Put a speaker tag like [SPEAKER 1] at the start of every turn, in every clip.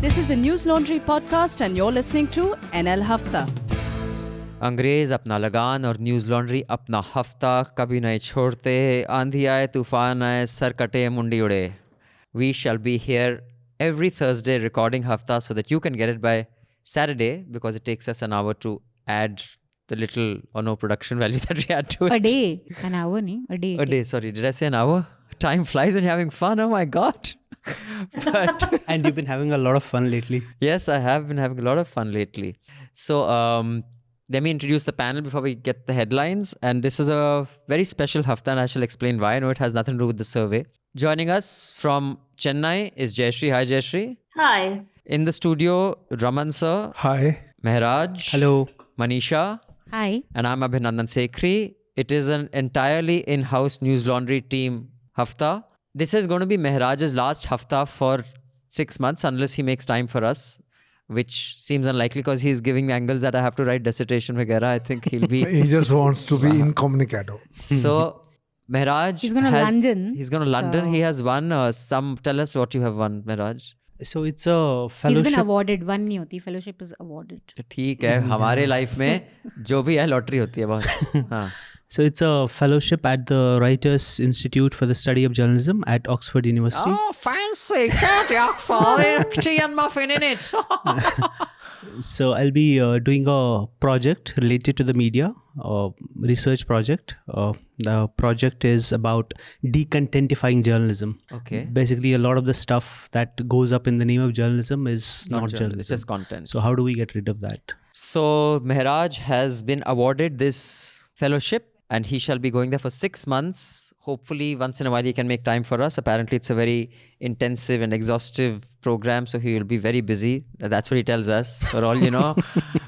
[SPEAKER 1] This is a Newslaundry podcast and you're listening to NL Hafta.
[SPEAKER 2] अंग्रेज अपना लगान और न्यूज़ लॉन्ड्री अपना हफ्ता कभी नहीं छोड़ते. आंधी आए तूफान आए सर कटे मुंडी उड़े. We shall be here every Thursday recording Hafta so that you can get it by Saturday, because it takes us an hour to add the little or no production value that we add to it.
[SPEAKER 3] A day. An hour, nahi? A day.
[SPEAKER 2] A day, sorry. Did I say an hour? Time flies when you're having fun. Oh my God. But
[SPEAKER 4] And you've been having a lot of fun lately.
[SPEAKER 2] yes, I have been having a lot of fun lately. So let me introduce the panel before we get the headlines. And this is a very special Hafta and I shall explain why. I know it has nothing to do with the survey. Joining us from Chennai is Jayashree. Hi, Jayashree.
[SPEAKER 5] Hi.
[SPEAKER 2] In the studio, Raman sir.
[SPEAKER 6] Hi.
[SPEAKER 2] Mehraj.
[SPEAKER 4] Hello.
[SPEAKER 2] Manisha.
[SPEAKER 3] Hi.
[SPEAKER 2] And I'm Abhinandan Sekhri. It is an entirely in-house News Laundry team Hafta. This is going to be Mehraj's last Hafta for 6 months unless he makes time for us, which seems unlikely because he's giving angles that I have to write dissertation vagera. I think he'll be...
[SPEAKER 6] He just wants to be incommunicado.
[SPEAKER 2] So, Mehraj...
[SPEAKER 3] He's going to London.
[SPEAKER 2] He's going to London. He has won some... Tell us what you have won, Mehraj.
[SPEAKER 4] So it's a fellowship.
[SPEAKER 3] He's been awarded. One नहीं होती. Fellowship is awarded.
[SPEAKER 2] ठीक है. हमारे life में जो भी है lottery होती है बहुत. हाँ.
[SPEAKER 4] So it's a fellowship at the Writers Institute for the Study of Journalism at Oxford University.
[SPEAKER 2] Oh, fancy. Tea and muffin in it.
[SPEAKER 4] So I'll be doing a project related to the media, research project. The project is about decontentifying journalism.
[SPEAKER 2] Okay.
[SPEAKER 4] Basically, a lot of the stuff that goes up in the name of journalism is not journalism.
[SPEAKER 2] It's just content.
[SPEAKER 4] So how do we get rid of that?
[SPEAKER 2] So Mehraj has been awarded this fellowship and he shall be going there for 6 months. Hopefully once in a while he can make time for us. Apparently it's a very intensive and exhaustive program, so he will be very busy. That's what he tells us. For all you know,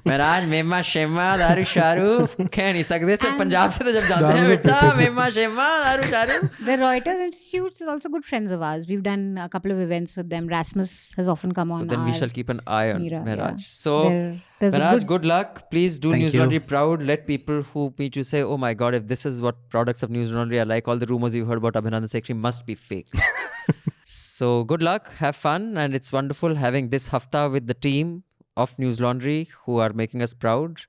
[SPEAKER 2] Mehraj, Mema, Shema, Daru, Sharu, कह नहीं सकते थे पंजाब से तो जब जाते हैं बेटा Mema, Shema, Daru, Sharu.
[SPEAKER 3] The Reuters Institute is also good friends of ours. We've done a couple of events with them. Rasmus has often come on.
[SPEAKER 2] So then we shall keep an eye on
[SPEAKER 3] Mira,
[SPEAKER 2] Mehraj.
[SPEAKER 3] yeah.
[SPEAKER 2] So
[SPEAKER 3] There's a
[SPEAKER 2] Mehraj, good luck. Please do
[SPEAKER 4] Thank
[SPEAKER 2] News
[SPEAKER 4] you.
[SPEAKER 2] Laundry proud. Let people who meet you say, oh my God, if this is what products of News Laundry are like, all the rumors you've heard about Abhinandan Sekhri must be fake. So good luck, have fun, and it's wonderful having this Hafta with the team of News Laundry who are making us proud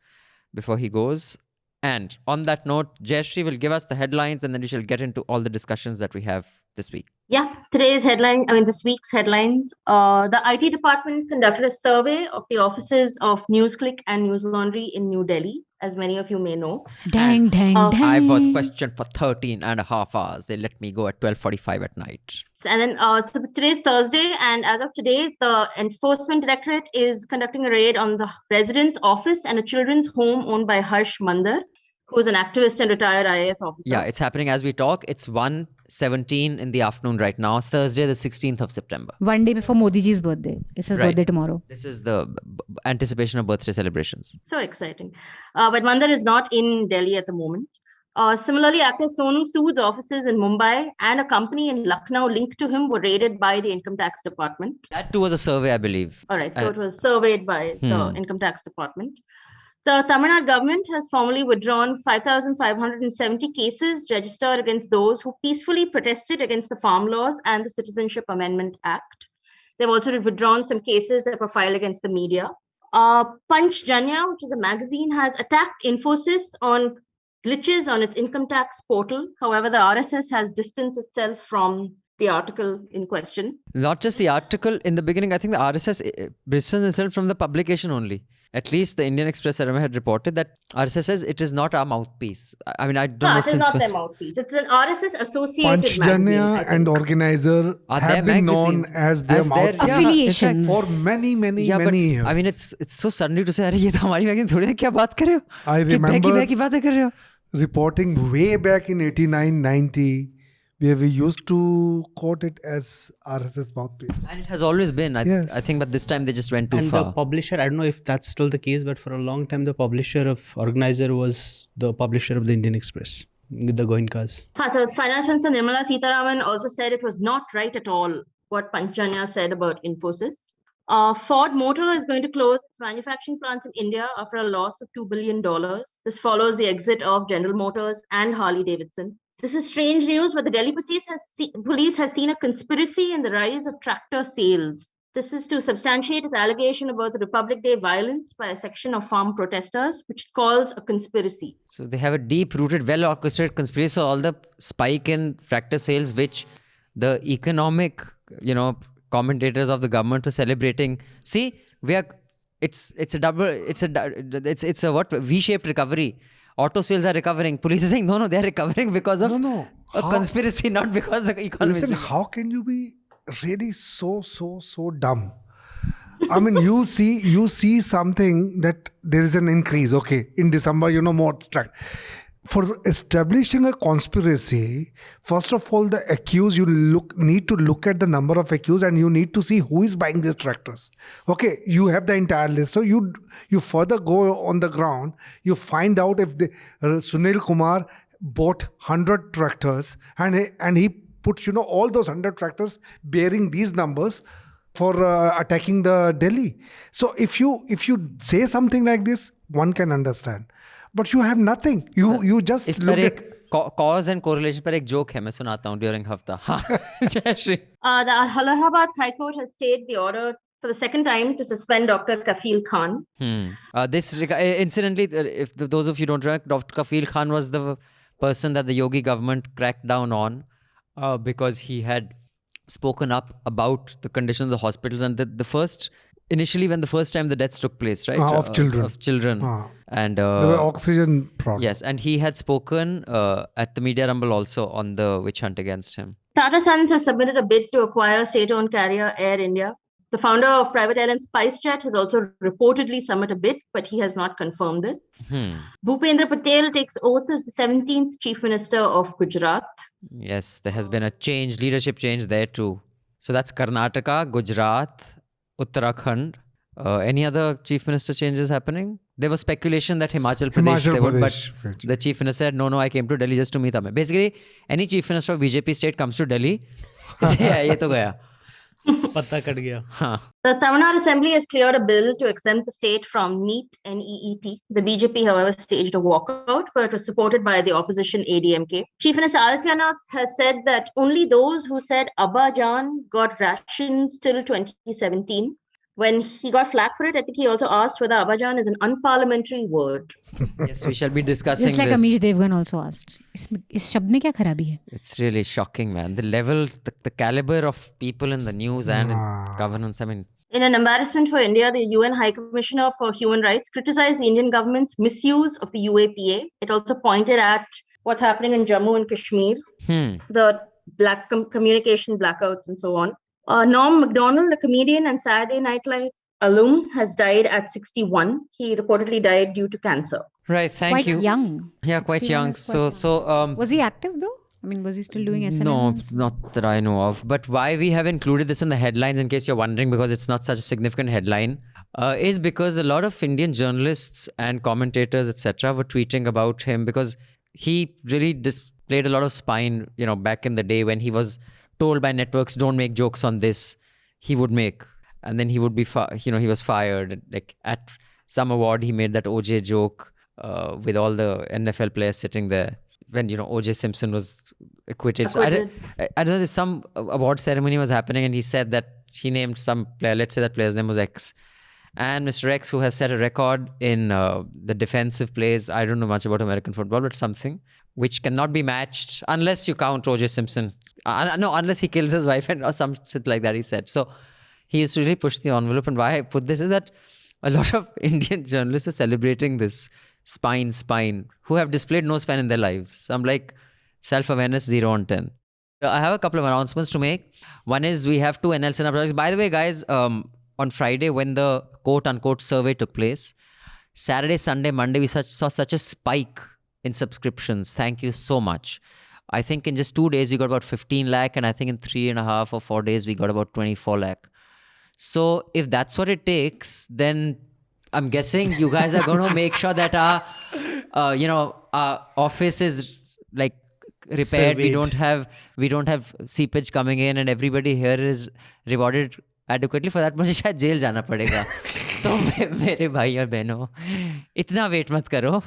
[SPEAKER 2] before he goes. And on that note, Jayashree will give us the headlines and then we shall get into all the discussions that we have this week.
[SPEAKER 5] Yeah, this week's headlines. The IT department conducted a survey of the offices of Newsclick and Newslaundry in New Delhi, as many of you may know.
[SPEAKER 3] Dang.
[SPEAKER 2] I was questioned for 13 and a half hours. They let me go at 12:45 at night.
[SPEAKER 5] And then, today's Thursday, and as of today, the Enforcement Directorate is conducting a raid on the residence office and a children's home owned by Harsh Mandar, who is an activist and retired IAS officer.
[SPEAKER 2] Yeah, it's happening as we talk. It's 1:17 in the afternoon right now, Thursday the 16th of September.
[SPEAKER 3] One day before Modi ji's birthday. It's his
[SPEAKER 2] Right.
[SPEAKER 3] birthday tomorrow.
[SPEAKER 2] This is the anticipation of birthday celebrations.
[SPEAKER 5] So exciting. But Mandar is not in Delhi at the moment. Similarly, actor Sonu Sood's offices in Mumbai and a company in Lucknow linked to him were raided by the Income Tax Department.
[SPEAKER 2] That too was a survey, I believe.
[SPEAKER 5] All right, so it was surveyed by the Income Tax Department. The Tamil Nadu government has formally withdrawn 5,570 cases registered against those who peacefully protested against the farm laws and the Citizenship Amendment Act. They've also withdrawn some cases that were filed against the media. Punch Janya, which is a magazine, has attacked Infosys on glitches on its income tax portal. However, the RSS has distanced itself from the article in question.
[SPEAKER 2] Not just the article. In the beginning, I think the RSS distanced itself from the publication only. At least the Indian Express, I remember, had reported that RSS says it is not our mouthpiece. I mean, I don't know
[SPEAKER 5] It is
[SPEAKER 2] since
[SPEAKER 5] not
[SPEAKER 2] when.
[SPEAKER 5] their mouthpiece. It's an RSS associated
[SPEAKER 6] Panch
[SPEAKER 5] magazine. I
[SPEAKER 6] Janya
[SPEAKER 5] think.
[SPEAKER 6] and Organizer
[SPEAKER 2] Are
[SPEAKER 6] have
[SPEAKER 2] their
[SPEAKER 6] been known
[SPEAKER 2] magazines
[SPEAKER 6] as their mouthpiece
[SPEAKER 3] Affiliations.
[SPEAKER 6] for many
[SPEAKER 2] but
[SPEAKER 6] years.
[SPEAKER 2] I mean, it's so suddenly to say, "अरे ये तो हमारी magazine थोड़ी है, क्या बात कर रहे हो?
[SPEAKER 6] I
[SPEAKER 2] कि
[SPEAKER 6] remember
[SPEAKER 2] बहकी बातें कर रहे हो?"
[SPEAKER 6] reporting way back in 89-90, where we used to quote it as RSS mouthpiece.
[SPEAKER 2] And it has always been. I think, but this time they just went too
[SPEAKER 4] And
[SPEAKER 2] far.
[SPEAKER 4] the publisher, I don't know if that's still the case, but for a long time, the publisher of Organizer was the publisher of the Indian Express, with the Goenkas.
[SPEAKER 5] So Finance Minister Nirmala Sitharaman also said it was not right at all what Panchjanya said about Infosys. Ford Motor is going to close its manufacturing plants in India after a loss of $2 billion. This follows the exit of General Motors and Harley Davidson. This is strange news, but the Delhi police has seen a conspiracy in the rise of tractor sales. This is to substantiate its allegation about the Republic Day violence by a section of farm protesters, which it calls a conspiracy.
[SPEAKER 2] So they have a deep-rooted, well-orchestrated conspiracy. So all the spike in tractor sales, which the economic, commentators of the government were celebrating. See, it's a what V-shaped recovery. Auto sales are recovering. Police is saying no, they are recovering because of a conspiracy, not because the economy.
[SPEAKER 6] Listen, how can you be really so dumb? I mean, you see something that there is an increase. Okay, in December, more abstract. For establishing a conspiracy, first of all, the accused, you need to look at the number of accused, and you need to see who is buying these tractors. Okay, you have the entire list. So you further go on the ground, you find out if Sunil Kumar bought 100 tractors and he put all those 100 tractors bearing these numbers for attacking the Delhi. So if you say something like this, one can understand. But you have nothing. You just look at
[SPEAKER 2] cause and correlation पर एक joke है मैं सुनाता हूँ during Hafta. Jayashree.
[SPEAKER 5] The Allahabad High Court has stayed the order for the second time to suspend Dr. Kafil Khan.
[SPEAKER 2] Incidentally, if those of you don't remember, Dr. Kafil Khan was the person that the Yogi government cracked down on because he had spoken up about the condition of the hospitals, and initially when the first time the deaths took place, right?
[SPEAKER 6] Of children.
[SPEAKER 2] And
[SPEAKER 6] there were oxygen problems.
[SPEAKER 2] Yes, and he had spoken at the Media Rumble also on the witch hunt against him.
[SPEAKER 5] Tata Sons has submitted a bid to acquire state-owned carrier Air India. The founder of private airline SpiceJet has also reportedly submitted a bid, but he has not confirmed this. Bhupendra Patel takes oath as the 17th Chief Minister of Gujarat.
[SPEAKER 2] Yes, there has been a leadership change there too. So that's Karnataka, Gujarat, Uttarakhand. Any other Chief Minister changes happening? There was speculation that Himachal Pradesh would, but the Chief Minister said, no, I came to Delhi just to meet Amit. Basically, any Chief Minister of BJP state comes to Delhi. ये तो गया.
[SPEAKER 4] पत्ता cut गया.
[SPEAKER 5] The Tamil Nadu Assembly has cleared a bill to exempt the state from NEET NEET. The BJP, however, staged a walkout, but it was supported by the opposition ADMK. Chief Minister Adityanath has said that only those who said Abba Jan got rations till 2017. When he got flack for it, I think he also asked whether Abba Jan is an unparliamentary word.
[SPEAKER 2] Yes, we shall be discussing
[SPEAKER 3] Just like
[SPEAKER 2] this.
[SPEAKER 3] Amish Devgan also asked. इस शब्द में क्या खराबी है?
[SPEAKER 2] It's really shocking, man. The level, the caliber of people in the news and in governance. I mean,
[SPEAKER 5] In an embarrassment for India, the UN High Commissioner for Human Rights criticized the Indian government's misuse of the UAPA. It also pointed at what's happening in Jammu and Kashmir, the black communication blackouts and so on. Norm MacDonald, a comedian and Saturday Night Live alum, has died at 61. He reportedly died due to cancer.
[SPEAKER 2] right, thank you.
[SPEAKER 3] Quite young.
[SPEAKER 2] Yeah, quite
[SPEAKER 3] 61
[SPEAKER 2] young.
[SPEAKER 3] is quite
[SPEAKER 2] So,
[SPEAKER 3] Was he active though? I mean, was he still doing SNL?
[SPEAKER 2] no, not that I know of. But why we have included this in the headlines, in case you're wondering, because it's not such a significant headline, is because a lot of Indian journalists and commentators, etc., were tweeting about him because he really displayed a lot of spine, back in the day when he was told by networks, don't make jokes on this. He would make, and then he would be, he was fired. Like at some award, he made that OJ joke with all the NFL players sitting there. When OJ Simpson was acquitted. So I don't know, there's some award ceremony was happening and he said that he named some player, let's say that player's name was X, and Mr. X, who has set a record in the defensive plays, I don't know much about American football, but something which cannot be matched unless you count OJ Simpson, no, unless he kills his wife or some shit like that, he said. So he used to really push the envelope. And why I put this is that a lot of Indian journalists are celebrating this spine, who have displayed no spine in their lives. I'm like, self-awareness 0 on 10. I have a couple of announcements to make. One is we have 2 NL Cinema projects. By the way, guys, on Friday when the quote-unquote survey took place, Saturday, Sunday, Monday, we saw such a spike in subscriptions. Thank you so much. I think in just 2 days, we got about 15 lakh, and I think in 3.5 or 4 days, we got about 24 lakh. So if that's what it takes, then I'm guessing you guys are going to make sure that our office is like repaired.
[SPEAKER 4] Surveyed.
[SPEAKER 2] We don't have seepage coming in, and everybody here is rewarded adequately. For that, मुझे शायद jail जाना पड़ेगा. तो मेरे भाई और बहनों, इतना वेट मत करो.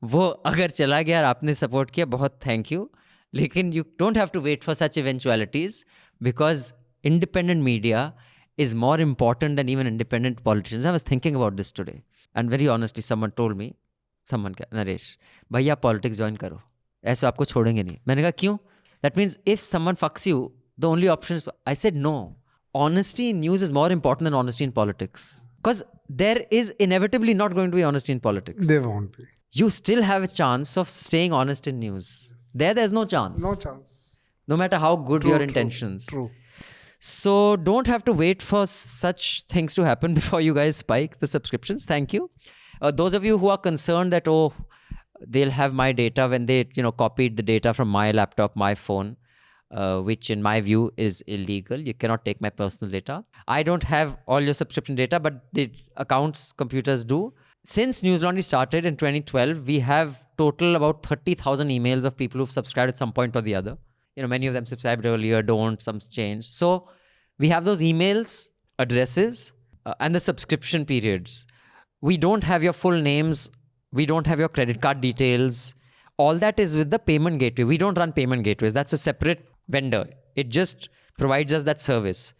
[SPEAKER 2] वो अगर चला गया और आपने सपोर्ट किया, बहुत थैंक यू. लेकिन you don't have to wait for such eventualities, because independent media is more important than even independent politicians. I was thinking about this today. And very honestly, someone told me, Naresh, भैया politics join करो. ऐसे आपको छोड़ेंगे नहीं. मैंने कहा क्यों? That means if someone fucks you, the only option is... I said no. Honesty in news is more important than honesty in politics. Because there is inevitably not going to be honesty in politics.
[SPEAKER 6] There won't be.
[SPEAKER 2] You still have a chance of staying honest in news. There's no chance.
[SPEAKER 6] No chance.
[SPEAKER 2] No matter how good
[SPEAKER 6] True,
[SPEAKER 2] your
[SPEAKER 6] true,
[SPEAKER 2] intentions.
[SPEAKER 6] True.
[SPEAKER 2] So don't have to wait for such things to happen before you guys spike the subscriptions. Thank you. Those of you who are concerned that, they'll have my data when they, copied the data from my laptop, my phone, which in my view is illegal. You cannot take my personal data. I don't have all your subscription data, but the accounts computers do. Since Newslaundry started in 2012, we have total about 30,000 emails of people who've subscribed at some point or the other. Many of them subscribed earlier, don't, some changed. So we have those emails, addresses, and the subscription periods. We don't have your full names. We don't have your credit card details. All that is with the payment gateway. We don't run payment gateways. That's a separate vendor. It just provides us that service.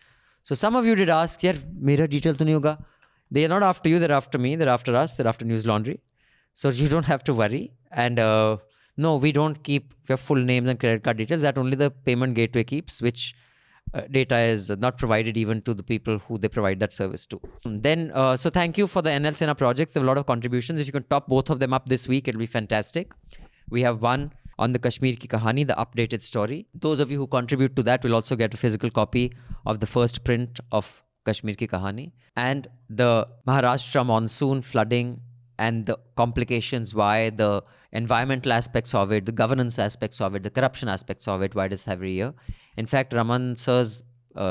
[SPEAKER 2] So some of you did ask, yaar, mera detail to nahi hoga. They are not after you, they're after me, they're after us, they're after Newslaundry. So you don't have to worry. And no, we don't keep your full names and credit card details. That only the payment gateway keeps, which data is not provided even to the people who they provide that service to. Then, so thank you for the NL Sena projects. There are a lot of contributions. If you can top both of them up this week, it'll be fantastic. We have one on the Kashmir Ki Kahani, the updated story. Those of you who contribute to that will also get a physical copy of the first print of Kashmir Ki Kahani. And the Maharashtra monsoon flooding and the complications, why, the environmental aspects of it, the governance aspects of it, the corruption aspects of it, why it is every year. In fact, Raman sir's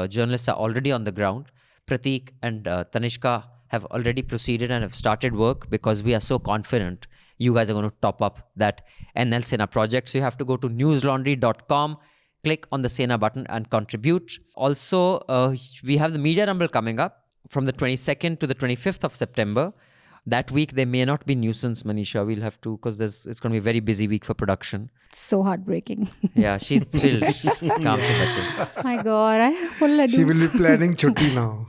[SPEAKER 2] journalists are already on the ground. Prateek and Tanishka have already proceeded and have started work because we are so confident you guys are going to top up that NL Sena project. So you have to go to newslaundry.com, click on the Sena button and contribute. Also, we have the Media Rumble coming up from the 22nd to the 25th of September. That week, there may not be nuisance, Manisha. We'll have to, because it's going to be a very busy week for production.
[SPEAKER 3] So heartbreaking.
[SPEAKER 2] Yeah, she's thrilled. Kaam se bache.
[SPEAKER 3] My God, what will I do?
[SPEAKER 6] She will be planning chutti now.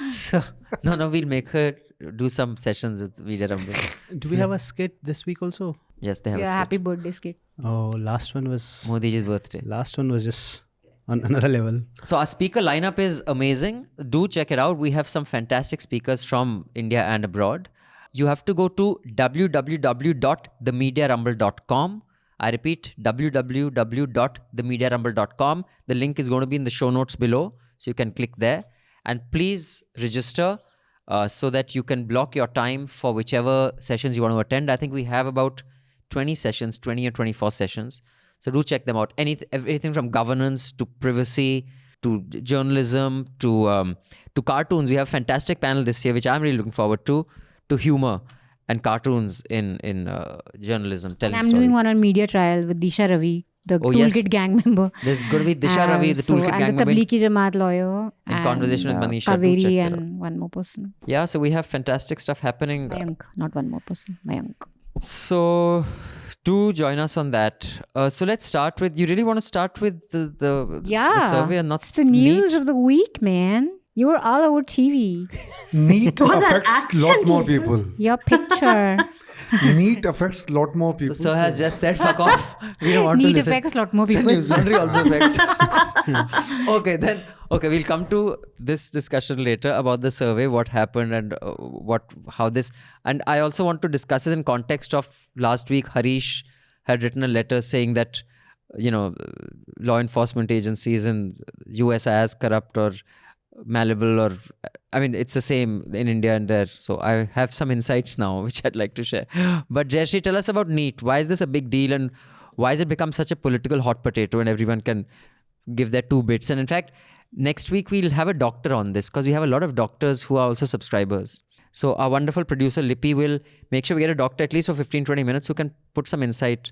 [SPEAKER 2] So, no, we'll make her do some sessions with Media Rumble.
[SPEAKER 4] Do we have a skit this week also?
[SPEAKER 2] Yes, they have
[SPEAKER 3] Yeah,
[SPEAKER 2] a skit.
[SPEAKER 3] happy birthday skit.
[SPEAKER 4] Oh, last one was
[SPEAKER 2] Modiji's birthday.
[SPEAKER 4] just on another level.
[SPEAKER 2] So our speaker lineup is amazing. Do check it out. We have some fantastic speakers from India and abroad. You have to go to www.themediarumble.com. I repeat, www.themediarumble.com. The link is going to be in the show notes below, so you can click there. And please register so that you can block your time for whichever sessions you want to attend. I think we have about 20 sessions, 20 or 24 sessions. So do check them out. Everything from governance to privacy to journalism to cartoons. We have a fantastic panel this year, which I'm really looking forward to humor and cartoons in journalism.
[SPEAKER 3] And I'm doing one on media trial with Disha Ravi, the Toolkit gang member.
[SPEAKER 2] There's going to be Disha Ravi, the Toolkit gang member.
[SPEAKER 3] And the Tablighi Jamaat lawyer.
[SPEAKER 2] In conversation with Manisha.
[SPEAKER 3] Kaveri and one more person.
[SPEAKER 2] Yeah, so we have fantastic stuff happening.
[SPEAKER 3] Mayank, not one more person. Mayank.
[SPEAKER 2] So do join us on that. So let's start with, you really want to start with the survey and not
[SPEAKER 3] it's the news
[SPEAKER 2] NEET?
[SPEAKER 3] of the week, man. You were all over TV.
[SPEAKER 6] NEET affects a lot more people.
[SPEAKER 3] Your picture.
[SPEAKER 6] NEET affects a lot more people.
[SPEAKER 2] So has just said fuck off. We don't want to
[SPEAKER 3] NEET
[SPEAKER 2] listen.
[SPEAKER 3] affects a lot more people.
[SPEAKER 2] Newslaundry also affects. Okay, we'll come to this discussion later about the survey, what happened and how this. And I also want to discuss this in context of last week. Harish had written a letter saying that, law enforcement agencies in US are as corrupt or malleable, or I mean, it's the same in India and there. So I have some insights now, which I'd like to share. But Jayashree, tell us about NEET. Why is this a big deal and why has it become such a political hot potato and everyone can give their 2 bits? And in fact, next week we'll have a doctor on this because we have a lot of doctors who are also subscribers. So our wonderful producer Lippy will make sure we get a doctor at least for 15-20 minutes who can put some insight,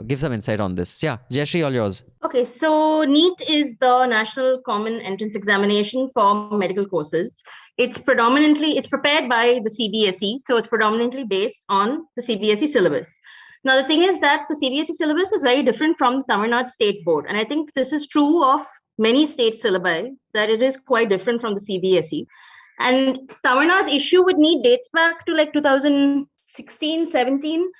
[SPEAKER 2] give some insight on this. Yeah, Jayashree, all yours.
[SPEAKER 5] Okay, so NEET is the National Common Entrance Examination for medical courses. It's prepared by the CBSE, so it's predominantly based on the CBSE syllabus. Now, the thing is that the CBSE syllabus is very different from the Tamil Nadu State Board. And I think this is true of many state syllabi that it is quite different from the CBSE. And Tamil Nadu's issue with NEET dates back to like 2016, 17.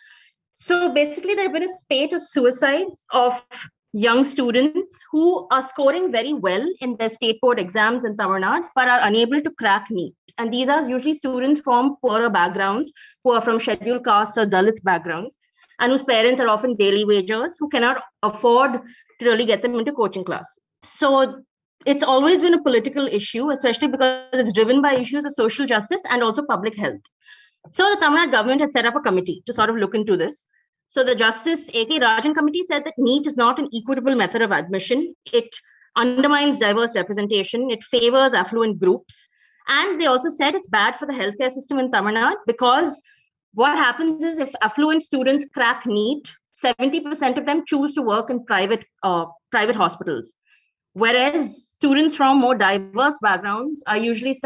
[SPEAKER 5] So basically, there have been a spate of suicides of young students who are scoring very well in their state board exams in Tamil Nadu, but are unable to crack NEET. And these are usually students from poorer backgrounds, who are from scheduled caste or Dalit backgrounds, and whose parents are often daily wagers, who cannot afford to really get them into coaching classes. So it's always been a political issue, especially because it's driven by issues of social justice and also public health. So the Tamil Nadu government had set up a committee to sort of look into this. So the Justice A.K. Rajan committee said that NEET is not an equitable method of admission. It undermines diverse representation. It favors affluent groups. And they also said it's bad for the healthcare system in Tamil Nadu because what happens is if affluent students crack NEET, 70% of them choose to work in private hospitals. Whereas students from more diverse backgrounds are usually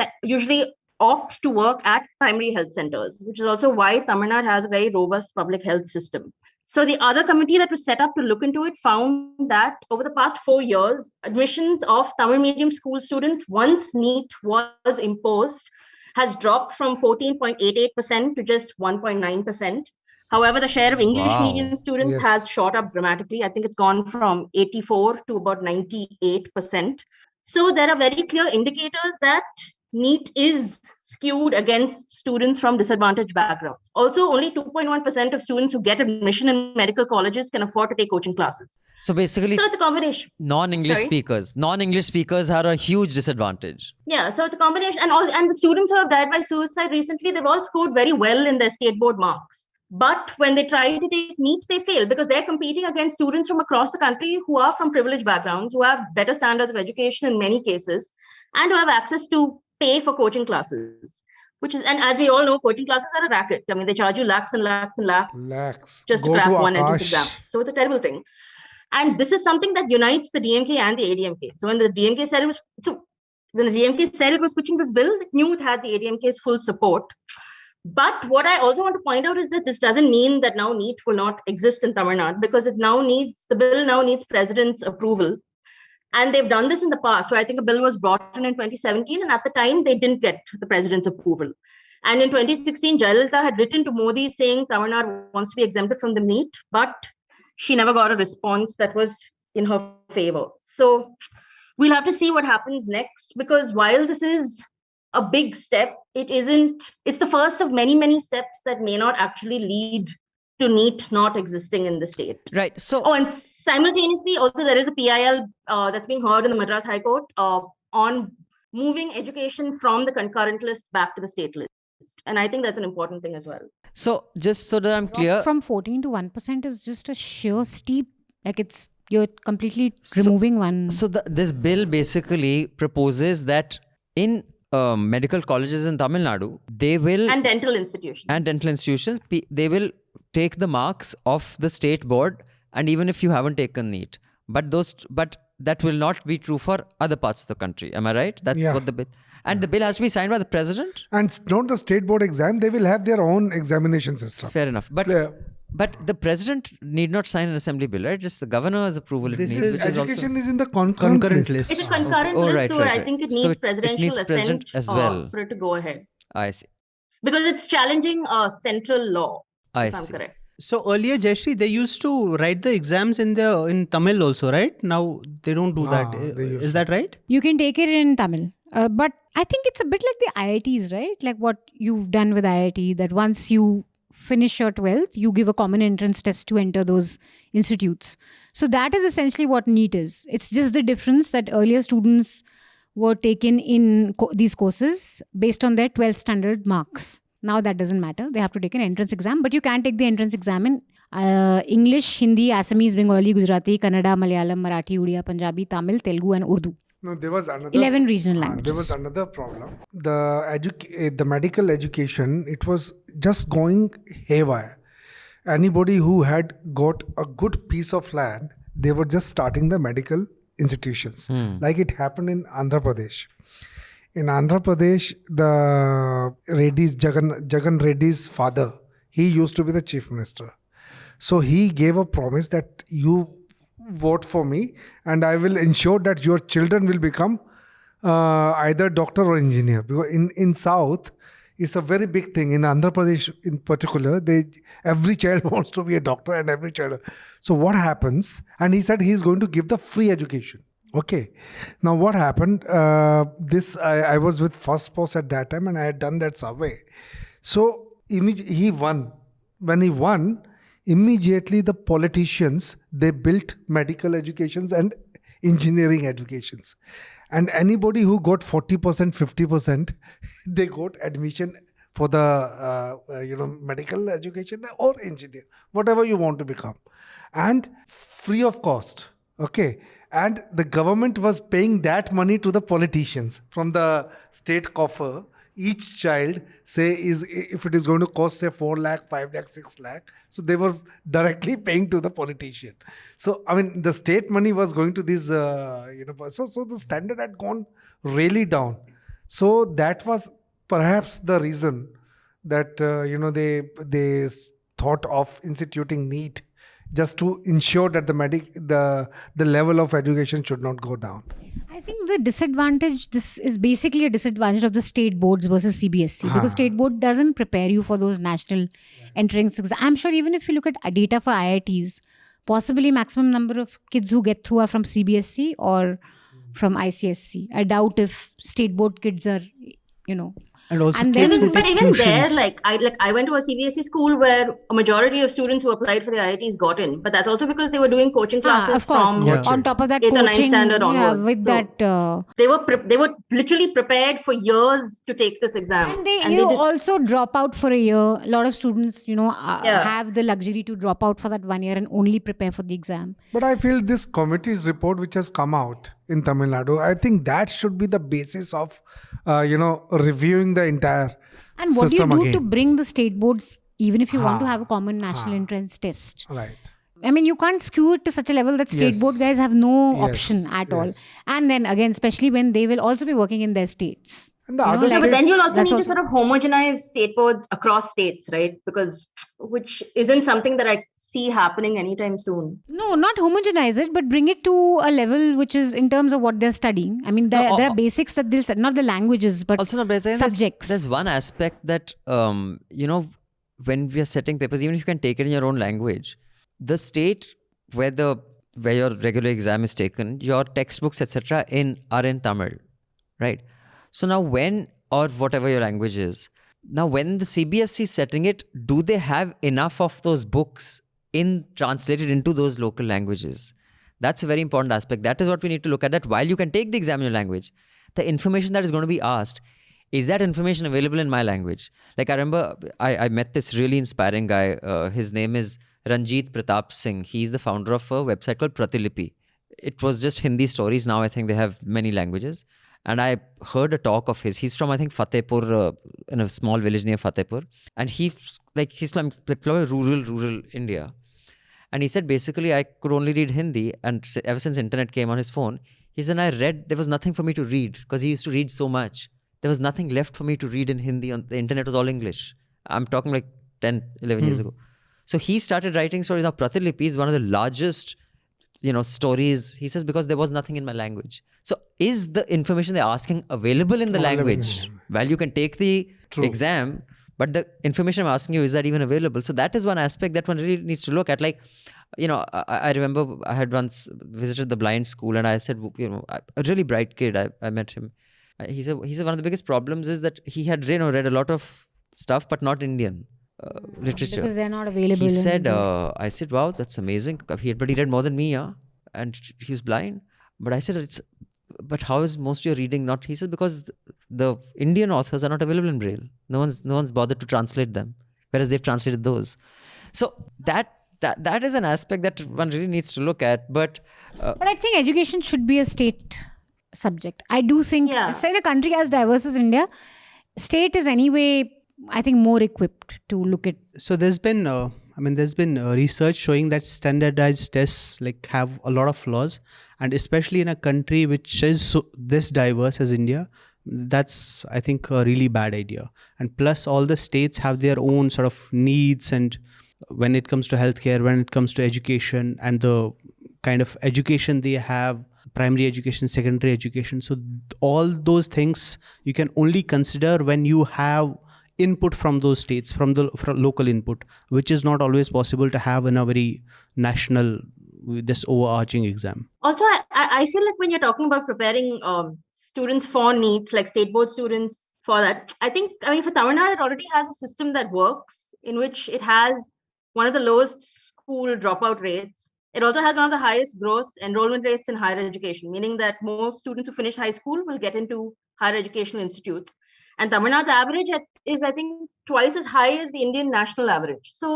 [SPEAKER 5] opt to work at primary health centers, which is also why Tamil Nadu has a very robust public health system. So the other committee that was set up to look into it found that over the past 4 years, admissions of Tamil medium school students, once NEET was imposed, has dropped from 14.88% to just 1.9%. However, the share of English medium students has shot up dramatically. I think it's gone from 84 to about 98%. So there are very clear indicators that NEET is skewed against students from disadvantaged backgrounds. Also, only 2.1% of students who get admission in medical colleges can afford to take coaching classes.
[SPEAKER 2] So basically,
[SPEAKER 5] so it's a combination.
[SPEAKER 2] Non-English speakers are a huge disadvantage.
[SPEAKER 5] Yeah, so it's a combination. And the students who have died by suicide recently, they've all scored very well in their state board marks. But when they try to take NEET, they fail because they're competing against students from across the country who are from privileged backgrounds, who have better standards of education in many cases, and who have access to pay for coaching classes. And as we all know, coaching classes are a racket. I mean, they charge you lakhs and lakhs and lakhs just to crack one entrance exam. So it's a terrible thing. And this is something that unites the DMK and the ADMK. So when the DMK said it was pushing this bill, it knew it had the ADMK's full support. But what I also want to point out is that this doesn't mean that now NEET will not exist in Tamil Nadu, because the bill now needs President's approval. And they've done this in the past. So I think a bill was brought in 2017, and at the time they didn't get the President's approval. And in 2016, Jayalalitha had written to Modi saying Tamil Nadu wants to be exempted from the NEET, but she never got a response that was in her favor. So we'll have to see what happens next, because while this is a big step, it's the first of many, many steps that may not actually lead to NEET not existing in the state.
[SPEAKER 2] Right. So,
[SPEAKER 5] and simultaneously, also there is a PIL that's being heard in the Madras High Court on moving education from the concurrent list back to the state list. And I think that's an important thing as well.
[SPEAKER 2] So just so that I'm clear,
[SPEAKER 3] from 14 to 1% is just a sheer steep, you're completely removing one.
[SPEAKER 2] So this bill basically proposes that in medical colleges in Tamil Nadu, they will...
[SPEAKER 5] And dental institutions. They will take the marks of the state board, and even if you haven't taken NEET. But that will not be true for other parts of the country. Am I right? That's what the bill... And the bill has to be signed by the president?
[SPEAKER 6] And not the state board exam. They will have their own examination system.
[SPEAKER 2] Fair enough. But the president need not sign an assembly bill, right? Just the governor's approval.
[SPEAKER 6] Education is in the concurrent list.
[SPEAKER 5] It's a concurrent list, so I think it needs presidential assent
[SPEAKER 2] as well
[SPEAKER 5] for it to go ahead.
[SPEAKER 2] I see.
[SPEAKER 5] Because it's challenging a central law.
[SPEAKER 2] I see.
[SPEAKER 5] I'm correct.
[SPEAKER 4] So earlier, Jayashree, they used to write the exams in Tamil also, right? Now they don't do that. Is that right?
[SPEAKER 3] You can take it in Tamil. But I think it's a bit like the IITs, right? Like what you've done with IIT, that once you finish your 12th, you give a common entrance test to enter those institutes. So that is essentially what NEET is. It's just the difference that earlier students were taken in these courses based on their 12th standard marks. Now that doesn't matter. They have to take an entrance exam, but you can take the entrance exam in English, Hindi, Assamese, Bengali, Gujarati, Kannada, Malayalam, Marathi, Odia, Punjabi, Tamil, Telugu and Urdu.
[SPEAKER 6] No, there was another
[SPEAKER 3] 11 regional languages.
[SPEAKER 6] There was another problem. The medical education, it was just going haywire. Anybody who had got a good piece of land, they were just starting the medical institutions. Like it happened in Andhra Pradesh. In Andhra Pradesh, the Jagan Reddy's father, he used to be the chief minister. So he gave a promise that you vote for me, and I will ensure that your children will become either doctor or engineer. Because in South, it's a very big thing. In Andhra Pradesh in particular, every child wants to be a doctor, and every child. So what happens? And he said he's going to give the free education. Okay. Now what happened? I was with First Post at that time, and I had done that survey. So he won. When he won, immediately the politicians, they built medical educations and engineering educations. And anybody who got 40%, 50%, they got admission for the medical education or engineer, whatever you want to become, and free of cost. Okay. And the government was paying that money to the politicians from the state coffer. Each child, if it is going to cost, say, 4 lakh, 5 lakh, 6 lakh. So they were directly paying to the politician. So, I mean, the state money was going to these, so the standard had gone really down. So that was perhaps the reason that, they thought of instituting NEET, just to ensure that the level of education should not go down.
[SPEAKER 3] I think the disadvantage, this is basically a disadvantage of the state boards versus CBSE, because state board doesn't prepare you for those national entrance exams. I'm sure even if you look at data for IITs, possibly maximum number of kids who get through are from CBSE or from ICSE. I doubt if state board kids are,
[SPEAKER 4] And also
[SPEAKER 3] And
[SPEAKER 4] kids
[SPEAKER 3] then-
[SPEAKER 4] who
[SPEAKER 5] But
[SPEAKER 4] take
[SPEAKER 5] even
[SPEAKER 4] tuitions.
[SPEAKER 5] there, I went to a CBSE school where a majority of students who applied for the IITs got in. But that's also because they were doing coaching classes
[SPEAKER 3] of course.
[SPEAKER 5] from
[SPEAKER 4] Yeah.
[SPEAKER 3] On top of that,
[SPEAKER 5] 8th or 9th
[SPEAKER 3] coaching,
[SPEAKER 5] standard onwards.
[SPEAKER 3] with
[SPEAKER 5] So-
[SPEAKER 3] that.
[SPEAKER 5] They were literally prepared for years to take this exam.
[SPEAKER 3] And they
[SPEAKER 5] did-
[SPEAKER 3] also drop out for a year. A lot of students,
[SPEAKER 5] Yeah.
[SPEAKER 3] have the luxury to drop out for that 1 year and only prepare for the exam.
[SPEAKER 6] But I feel this committee's report, which has come out in Tamil Nadu, I think that should be the basis of, reviewing the entire
[SPEAKER 3] And what do you
[SPEAKER 6] system
[SPEAKER 3] do
[SPEAKER 6] again.
[SPEAKER 3] to bring the state boards, even if you want to
[SPEAKER 6] Ha.
[SPEAKER 3] have a common national
[SPEAKER 6] Ha.
[SPEAKER 3] entrance test?
[SPEAKER 6] Right.
[SPEAKER 3] I mean, you can't skew it to such a level that state
[SPEAKER 6] Yes.
[SPEAKER 3] board guys have no
[SPEAKER 6] Yes,
[SPEAKER 3] option at all.
[SPEAKER 6] yes.
[SPEAKER 3] And then again, especially when they will also be working in their states.
[SPEAKER 6] And the
[SPEAKER 3] You know,
[SPEAKER 6] other
[SPEAKER 3] like-
[SPEAKER 5] But then
[SPEAKER 6] states-
[SPEAKER 5] you'll also
[SPEAKER 3] That's
[SPEAKER 5] need
[SPEAKER 3] also-
[SPEAKER 5] to sort of homogenize state boards across states, right? Which isn't something that I see happening anytime soon.
[SPEAKER 3] No, not homogenize it, but bring it to a level which is in terms of what they're studying. I mean, there are basics that they'll study, not the languages, but
[SPEAKER 2] Also, no, but there's-
[SPEAKER 3] subjects.
[SPEAKER 2] There's one aspect that, when we are setting papers, even if you can take it in your own language, the state where your regular exam is taken, your textbooks, etc., are in Tamil, right? So now or whatever your language is, now when the CBSE is setting it, do they have enough of those books translated into those local languages? That's a very important aspect. That is what we need to look at, that while you can take the exam in your language, the information that is going to be asked, is that information available in my language? Like I remember I met this really inspiring guy. His name is Ranjit Pratap Singh. He's the founder of a website called Pratilipi. It was just Hindi stories. Now I think they have many languages. And I heard a talk of his. He's from, I think, Fatehpur, in a small village near Fatehpur. And he's from rural India. And he said, basically, I could only read Hindi. And ever since internet came on his phone, he said, there was nothing for me to read because he used to read so much. There was nothing left for me to read in Hindi. The internet was all English. I'm talking like 10, 11 years ago. So he started writing stories. Now, Pratilipi is one of the largest stories. He says, because there was nothing in my language. So is the information they're asking available in the language? Well, you can take the exam, but the information I'm asking you, is that even available? So that is one aspect that one really needs to look at. Like, I remember I had once visited the blind school and I said, a really bright kid, I met him. He said one of the biggest problems is that he had read a lot of stuff, but not Indian literature.
[SPEAKER 3] because they're not available.
[SPEAKER 2] He
[SPEAKER 3] in
[SPEAKER 2] said,
[SPEAKER 3] India.
[SPEAKER 2] I said, wow, that's amazing. But he read more than me, yeah. And he was blind. But I said, but how is most of your reading not? He said, because the Indian authors are not available in Braille. No one's bothered to translate them, whereas they've translated those. So that is an aspect that one really needs to look at. But
[SPEAKER 3] But I think education should be a state subject. I do think, say in a country as diverse as India, state is anyway, I think, more equipped to look at.
[SPEAKER 4] So there's been research showing that standardized tests have a lot of flaws, and especially in a country which is this diverse as India, that's, I think, a really bad idea. And plus, all the states have their own sort of needs, and when it comes to healthcare, when it comes to education, and the kind of education they have, primary education, secondary education. So all those things you can only consider when you have input from those states, from local input, which is not always possible to have in a very national, this overarching exam.
[SPEAKER 5] Also, I feel like when you're talking about preparing students for NEET, like state board students for that, I mean, for Tamil Nadu, it already has a system that works in which it has one of the lowest school dropout rates. It also has one of the highest gross enrollment rates in higher education, meaning that most students who finish high school will get into higher educational institutes. And Tamil Nadu's average is, I think, twice as high as the Indian national average. So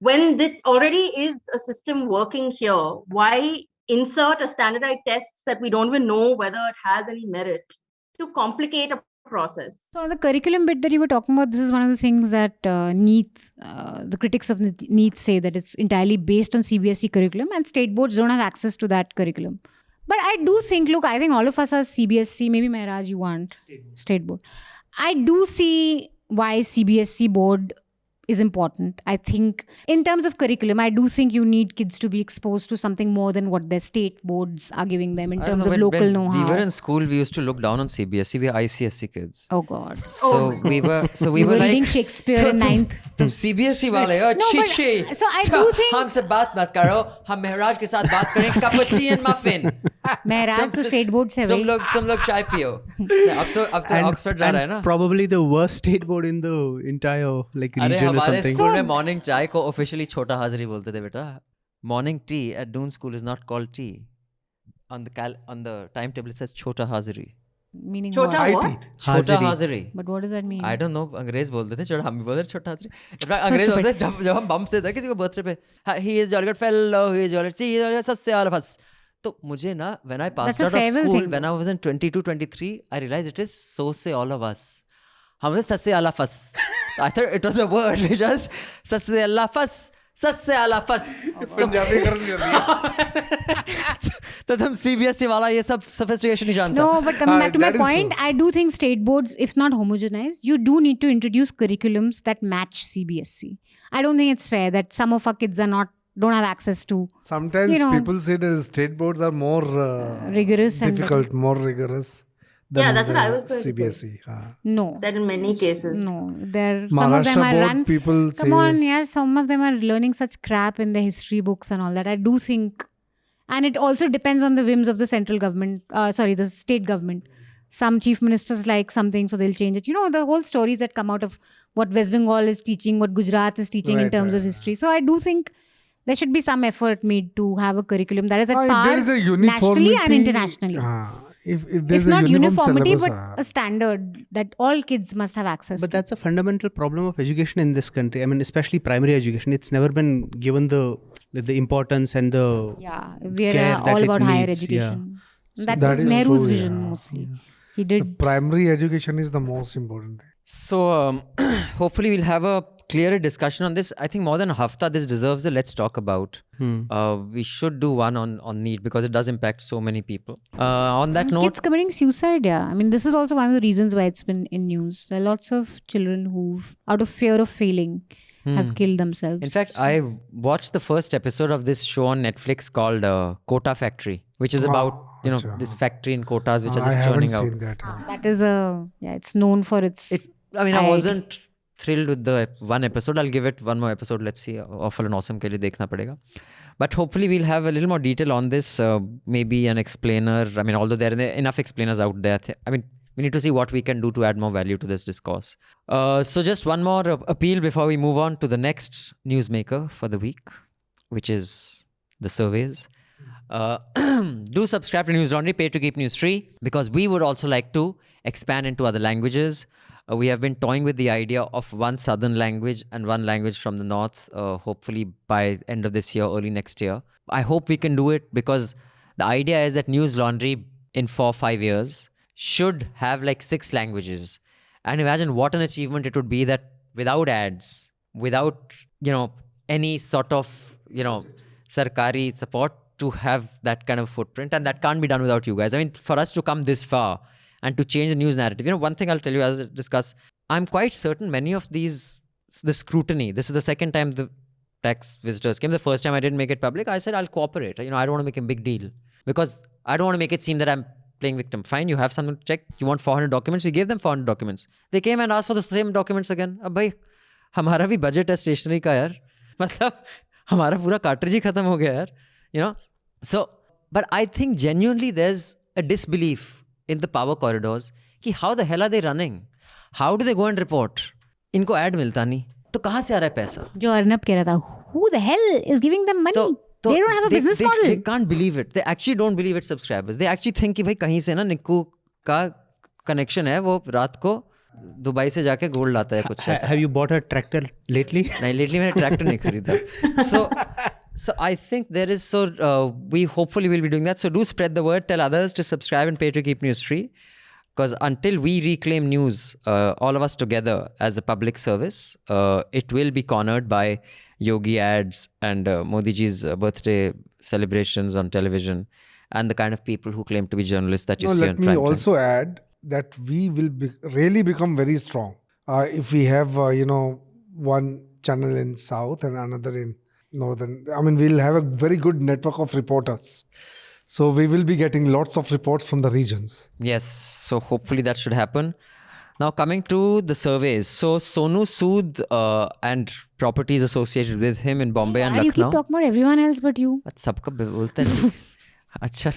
[SPEAKER 5] when it already is a system working here, why insert a standardized test that we don't even know whether it has any merit to complicate a process?
[SPEAKER 3] So on the curriculum bit that you were talking about, this is one of the things that NEET, the critics of NEET say that it's entirely based on CBSE curriculum and state boards don't have access to that curriculum. But I do think, look, I think all of us are CBSE, maybe Mehraj, you want state board. I do see why CBSE board is important. I think in terms of curriculum, I do think you need kids to be exposed to something more than what their state boards are giving them in terms of local know-how.
[SPEAKER 2] We were in school, we used to look down on CBSE. We were ICSE kids.
[SPEAKER 3] Oh God.
[SPEAKER 2] So we were like
[SPEAKER 3] reading Shakespeare in 9th.
[SPEAKER 2] तुम CBSE वाले हो अच्छी
[SPEAKER 3] So I do think
[SPEAKER 2] हमसे बात मत करो, हम मेहराज के साथ बात करें, cup of tea and muffin.
[SPEAKER 3] Mehraj तो स्टेट बोर्ड से
[SPEAKER 2] तुम लोग चाय पियो. अब तो ऑक्सफोर्ड जा रहा है ना.
[SPEAKER 4] Probably the worst state board in the entire like region or something.
[SPEAKER 2] School में मॉर्निंग चाय को ऑफिशियली छोटा हाजिरी बोलते थे बेटा. Morning tea at Doon School is not called tea. On the timetable it says chota hazari.
[SPEAKER 3] Meaning
[SPEAKER 5] Chota
[SPEAKER 3] what?
[SPEAKER 5] what?
[SPEAKER 2] Chota hazari.
[SPEAKER 3] But what does that mean?
[SPEAKER 2] I don't know. अंग्रेज बोलते थे छोटा, हम भी बोलते थे छोटा हाजिरी. अंग्रेज बोलते थे जब हम बम्प से थे किसी को बर्थडे पे, he is your good fellow, he is your सत्स्य all of us. तो मुझे ना when I passed out of school when I was in 22, 23, I realized it is so say all of us. हमें सत्स्य all of us. I thought it was a word which was सत्स्य all of us. सत्स्य all of us.
[SPEAKER 6] Punjabi कर लिया.
[SPEAKER 2] तो तुम CBSE वाला ये सब sophistication नहीं जानता.
[SPEAKER 3] No, but coming back to my
[SPEAKER 6] that is
[SPEAKER 3] point, I do think state boards, if not homogenized, you do need to introduce curriculums that match CBSE. I don't think it's fair that some of our kids don't have access to.
[SPEAKER 6] Sometimes people say that state boards are more
[SPEAKER 3] rigorous and
[SPEAKER 6] difficult, more rigorous than
[SPEAKER 5] that's what I was going to
[SPEAKER 6] CBSE.
[SPEAKER 3] No.
[SPEAKER 5] That in many cases.
[SPEAKER 3] No. Some of them
[SPEAKER 6] Maharashtra
[SPEAKER 3] are
[SPEAKER 6] board
[SPEAKER 3] run.
[SPEAKER 6] people say.
[SPEAKER 3] Come on, yeah. Some of them are learning such crap in the history books and all that. I do think, and it also depends on the whims of the central government. The state government. Some chief ministers like something, so they'll change it. You know, the whole stories that come out of what West Bengal is teaching, what Gujarat is teaching in terms of history. So I do think there should be some effort made to have a curriculum that is at par
[SPEAKER 6] there is a
[SPEAKER 3] nationally and internationally.
[SPEAKER 6] If there's
[SPEAKER 3] It's not
[SPEAKER 6] a
[SPEAKER 3] uniformity,
[SPEAKER 6] syllabus,
[SPEAKER 3] but a standard that all kids must have access
[SPEAKER 4] But
[SPEAKER 3] to.
[SPEAKER 4] that's a fundamental problem of education in this country. I mean, especially primary education. It's never been given the importance and the
[SPEAKER 3] We
[SPEAKER 4] care
[SPEAKER 3] are
[SPEAKER 4] that
[SPEAKER 3] all
[SPEAKER 4] it
[SPEAKER 3] about higher
[SPEAKER 4] needs,
[SPEAKER 3] education.
[SPEAKER 6] So
[SPEAKER 3] That
[SPEAKER 6] that
[SPEAKER 3] was
[SPEAKER 6] is
[SPEAKER 3] Nehru's
[SPEAKER 6] true,
[SPEAKER 3] vision
[SPEAKER 6] yeah.
[SPEAKER 3] mostly. He did.
[SPEAKER 6] primary education is the most important thing.
[SPEAKER 2] So hopefully we'll have a clearer discussion on this. I think more than a hafta this deserves a let's talk about. We should do one on NEET because it does impact so many people. On that note,
[SPEAKER 3] Kids committing suicide, I mean, this is also one of the reasons why it's been in news. There are lots of children who, out of fear of failing, have killed themselves.
[SPEAKER 2] in fact, I watched the first episode of this show on Netflix called Quota Factory, which is about this factory in quotas which are just
[SPEAKER 6] I haven't
[SPEAKER 2] churning out.
[SPEAKER 6] seen that.
[SPEAKER 3] That is it's known for its...
[SPEAKER 2] I wasn't thrilled with the one episode. I'll give it one more episode. Let's see. Awful and awesome ke liye dekhna padega. But hopefully we'll have a little more detail on this. Maybe an explainer. I mean, although there are enough explainers out there. We need to see what we can do to add more value to this discourse. So just one more appeal before we move on to the next newsmaker for the week, which is the surveys. Do subscribe to Newslaundry, pay to keep news free, because we would also like to expand into other languages. We have been toying with the idea of one southern language and one language from the north, hopefully by end of this year, early next year. I hope we can do it because the idea is that Newslaundry in 4-5 years should have like 6 languages. And imagine what an achievement it would be that without ads, without, any sort of, sarkari support, to have that kind of footprint. And that can't be done without you guys. I mean, for us to come this far and to change the news narrative, one thing I'll tell you as I discuss, I'm quite certain many of the scrutiny, this is the second time tax visitors came. The first time I didn't make it public, I said I'll cooperate. I don't want to make a big deal because I don't want to make it seem that I'm playing victim. Fine, you have something to check. You want 400 documents? We gave them 400 documents. They came and asked for the same documents again. अब भाई हमारा भी budget है stationery का यार. मतलब हमारा पूरा cartridge ही खत्म हो गया यार. So, but I think genuinely there's a disbelief in the power corridors कि how the hell are they running? How do they go and report? इनको ad मिलता नहीं. तो कहाँ से आ रहा है पैसा?
[SPEAKER 3] जो अर्नब कह रहा था, who the hell is giving them money? They don't have a business model.
[SPEAKER 2] They can't believe it. They actually don't believe it's subscribers. They actually think कि भाई कहीं से ना निक्कू का connection है, वो रात को दुबई से जाके गोल्ड लाता है कुछ ऐसा.
[SPEAKER 4] Have you bought a tractor lately?
[SPEAKER 2] नहीं, lately मैंने ट्रैक्टर नहीं खरीदा. So I think there is we hopefully will be doing that. So do spread the word. Tell others to subscribe and pay to keep news free. Because until we reclaim news, all of us together as a public service, it will be cornered by Yogi ads and Modi ji's birthday celebrations on television and the kind of people who claim to be journalists that you see on prime time.
[SPEAKER 6] Let me also add that we will really become very strong if we have, one channel in South and another in Northern. I mean, we'll have a very good network of reporters. So we will be getting lots of reports from the regions.
[SPEAKER 2] Yes, so hopefully that should happen. Now coming to the surveys. So Sonu Sood and properties associated with him in Bombay and Lucknow.
[SPEAKER 3] You keep talking about everyone else but you.
[SPEAKER 2] सबका बोलते हैं. अच्छा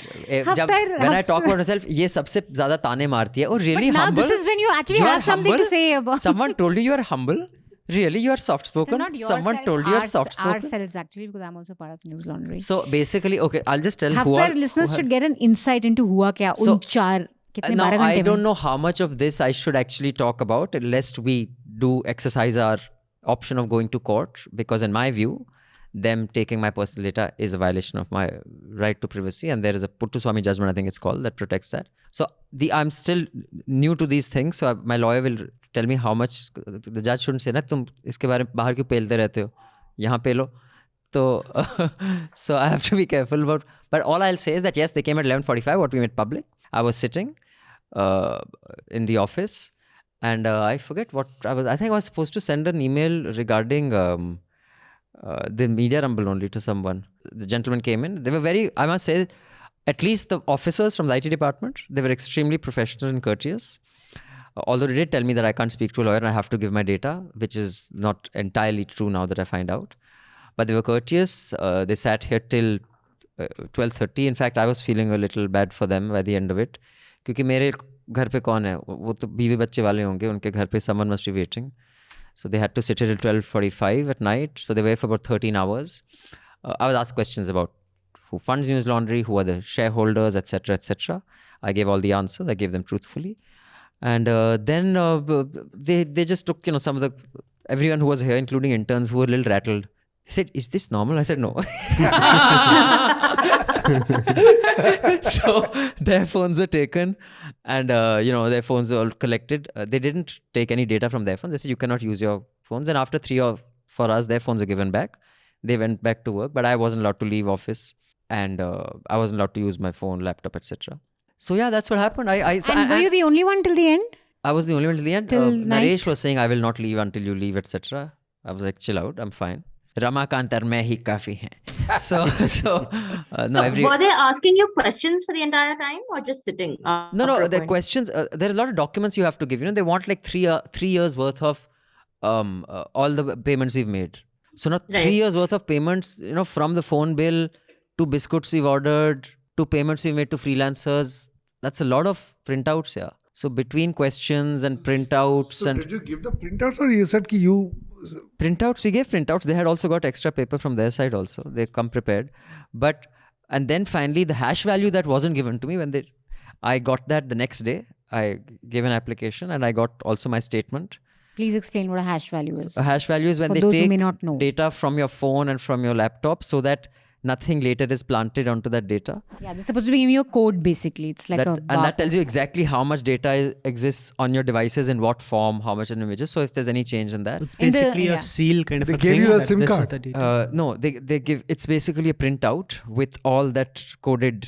[SPEAKER 2] जब when I talk about myself, ये सबसे ज़्यादा ताने मारती है. Oh really
[SPEAKER 3] now
[SPEAKER 2] humble?
[SPEAKER 3] This is when you actually have something to say about.
[SPEAKER 2] Someone told you are humble? Really, you are soft-spoken? Someone told you are soft-spoken?
[SPEAKER 3] Ourselves actually, because I'm also part of Newslaundry.
[SPEAKER 2] So basically, okay, I'll just tell
[SPEAKER 3] Hafta listeners should get an insight into हुआ क्या उन चार कितने 12 घंटे में.
[SPEAKER 2] I don't know how much of this I should actually talk about, lest we do exercise our option of going to court, because in my view, them taking my personal data is a violation of my right to privacy, and there is a Puttuswamy judgment, I think it's called, that protects that. So I'm still new to these things, so my lawyer will tell me how much. The judge shouldn't say, ना तुम इसके बारे में बाहर क्यों पेलते रहते हो, यहाँ पेलो. So I have to be careful about. But all I'll say is that yes, they came at 11:45. What we made public. I was sitting in the office, and I forget what I was. I think I was supposed to send an email regarding the media rumble only to someone. The gentleman came in. They were very, I must say, at least the officers from the IT department, they were extremely professional and courteous. Although they did tell me that I can't speak to a lawyer and I have to give my data, which is not entirely true now that I find out. But they were courteous. They sat here till 12:30. In fact, I was feeling a little bad for them by the end of it. क्योंकि मेरे घर पे कौन है? वो तो बीवी बच्चे वाले होंगे. उनके घर पे someone must be waiting. So they had to sit here till 12:45 at night. So they were for about 13 hours. I was asked questions about who funds Newslaundry, who are the shareholders, etc., etc. I gave all the answers. I gave them truthfully. And then they just took, some of everyone who was here, including interns, who were a little rattled. He said, "Is this normal?" I said, "No." So their phones were taken, and their phones were all collected. They didn't take any data from their phones. They said, "You cannot use your phones." And after 3 or 4 hours, their phones were given back. They went back to work, but I wasn't allowed to leave office, and I wasn't allowed to use my phone, laptop, etc. So yeah, that's what happened.
[SPEAKER 3] And were you the only one till the end?
[SPEAKER 2] I was the only one till the end.
[SPEAKER 3] Till
[SPEAKER 2] Naresh was saying, "I will not leave until you leave," etc. I was like, "Chill out, I'm fine." Ramakant और मैं ही काफी हैं. So
[SPEAKER 5] were they asking you questions for the entire time or just sitting?
[SPEAKER 2] No. The questions. There are a lot of documents you have to give. They want like 3 years worth of all the payments we've made. So not 3 years worth of payments. From the phone bill to biscuits we've ordered to payments we've made to freelancers. That's a lot of printouts here. So between questions and printouts
[SPEAKER 6] So did you give the printouts or you said you...
[SPEAKER 2] Printouts, we gave printouts. They had also got extra paper from their side also. They come prepared. And then finally the hash value that wasn't given to me I got that the next day. I gave an application and I got also my statement.
[SPEAKER 3] Please explain what a hash value is.
[SPEAKER 2] A hash value is when
[SPEAKER 3] For
[SPEAKER 2] they
[SPEAKER 3] those who
[SPEAKER 2] take
[SPEAKER 3] may not know.
[SPEAKER 2] data from your phone and from your laptop so that nothing later is planted onto that data.
[SPEAKER 3] Yeah, they're supposed to be giving you a code basically. It's like
[SPEAKER 2] and that tells you exactly how much data exists on your devices, in what form, how much in images. So if there's any change in that.
[SPEAKER 4] It's basically a seal kind of
[SPEAKER 6] They
[SPEAKER 4] a
[SPEAKER 6] gave
[SPEAKER 4] thing.
[SPEAKER 6] you a
[SPEAKER 4] that
[SPEAKER 6] SIM
[SPEAKER 4] this is
[SPEAKER 6] card.
[SPEAKER 4] the data.
[SPEAKER 2] No, they give, it's basically a printout with all that coded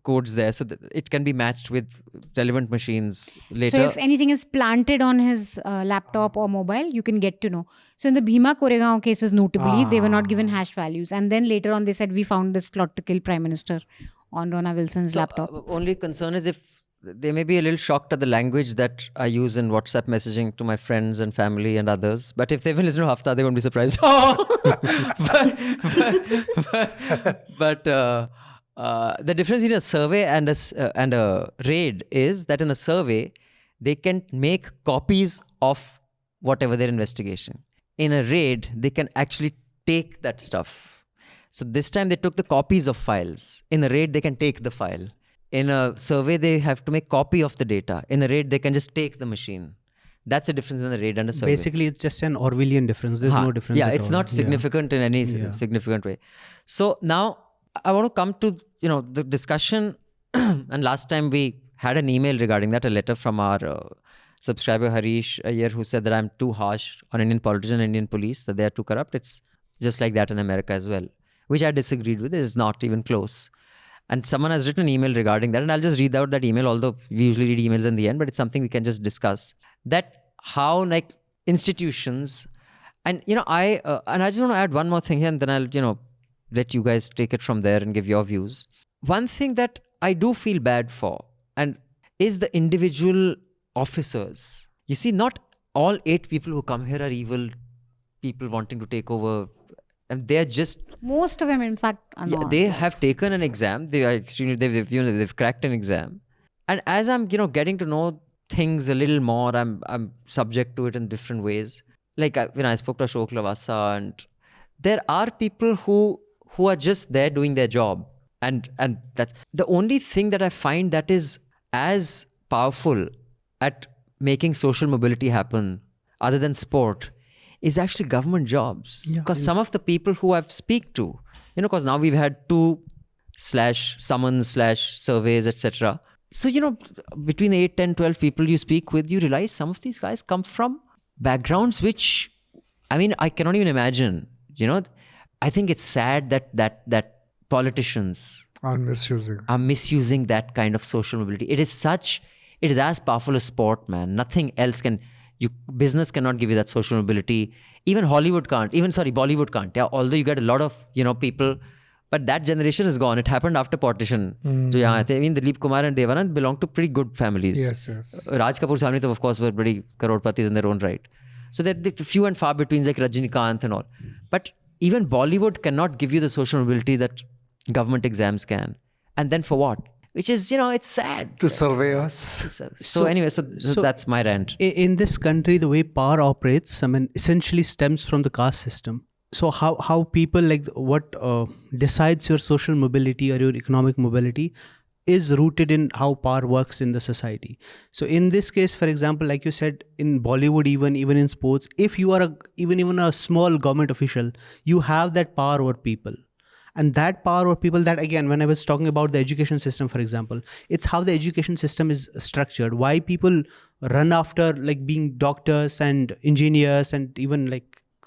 [SPEAKER 2] codes there, so that it can be matched with relevant machines later.
[SPEAKER 3] So if anything is planted on his laptop or mobile, you can get to know. So in the Bhima Koregaon cases, notably, they were not given hash values. And then later on, they said, we found this plot to kill Prime Minister on Rona Wilson's laptop.
[SPEAKER 2] Only concern is if they may be a little shocked at the language that I use in WhatsApp messaging to my friends and family and others. But if they've been listening to Hafta, they won't be surprised. but the difference in a survey and a raid is that in a survey, they can make copies of whatever their investigation. In a raid, they can actually take that stuff. So this time they took the copies of files. In a raid, they can take the file. In a survey, they have to make copy of the data. In a raid, they can just take the machine. That's the difference in the raid and a survey.
[SPEAKER 4] Basically, it's just an Orwellian difference. There's no difference.
[SPEAKER 2] Yeah,
[SPEAKER 4] at
[SPEAKER 2] it's
[SPEAKER 4] all.
[SPEAKER 2] not significant in any significant way. So now I want to come to the discussion. And last time we had an email regarding that, a letter from our subscriber Harish Iyer, who said that I'm too harsh on Indian politicians and Indian police, that they are too corrupt. It's just like that in America as well, which I disagreed with. It is not even close. And someone has written an email regarding that, and I'll just read out that email, although we usually read emails in the end, but it's something we can just discuss. That how like institutions, and I just want to add one more thing here, and then I'll let you guys take it from there and give your views. One thing that I do feel bad for, and is the individual officers. You see, not all 8 people who come here are evil people wanting to take over. And they're just...
[SPEAKER 3] Most of them, in fact, are not.
[SPEAKER 2] They have taken an exam. They are extremely... They've cracked an exam. And as I'm, getting to know things a little more, I'm subject to it in different ways. Like, I spoke to Ashok Lavasa, and there are people who are just there doing their job. And that's the only thing that I find that is as powerful at making social mobility happen, other than sport, is actually government jobs. Because some of the people who I've speak to, because now we've had 2/summons/surveys, etc. So, between 8, 10, 12 people you speak with, you realize some of these guys come from backgrounds which, I cannot even imagine. I think it's sad that politicians
[SPEAKER 6] are misusing
[SPEAKER 2] that kind of social mobility. It is as powerful as sport, man. Nothing else can... business cannot give you that social mobility. Even Hollywood can't. Bollywood can't. Yeah, although you get a lot of, people, but that generation is gone. It happened after partition. So Dilip Kumar and Devanand belong to pretty good families.
[SPEAKER 6] Yes.
[SPEAKER 2] Raj Kapoor's family, of course, were pretty crorepati's in their own right. So they're few and far between, like Rajinikanth and all. But even Bollywood cannot give you the social mobility that government exams can. And then for what? Which is, it's sad.
[SPEAKER 6] To survey us.
[SPEAKER 2] So anyway, so that's my rant.
[SPEAKER 4] In this country, the way power operates, essentially stems from the caste system. So how people what decides your social mobility or your economic mobility is rooted in how power works in the society. So in this case, for example, like you said, in Bollywood, even in sports, if you are even a small government official, you have that power over people. And that power of people, that again, when I was talking about the education system, for example, it's how the education system is structured. Why people run after being doctors and engineers, and even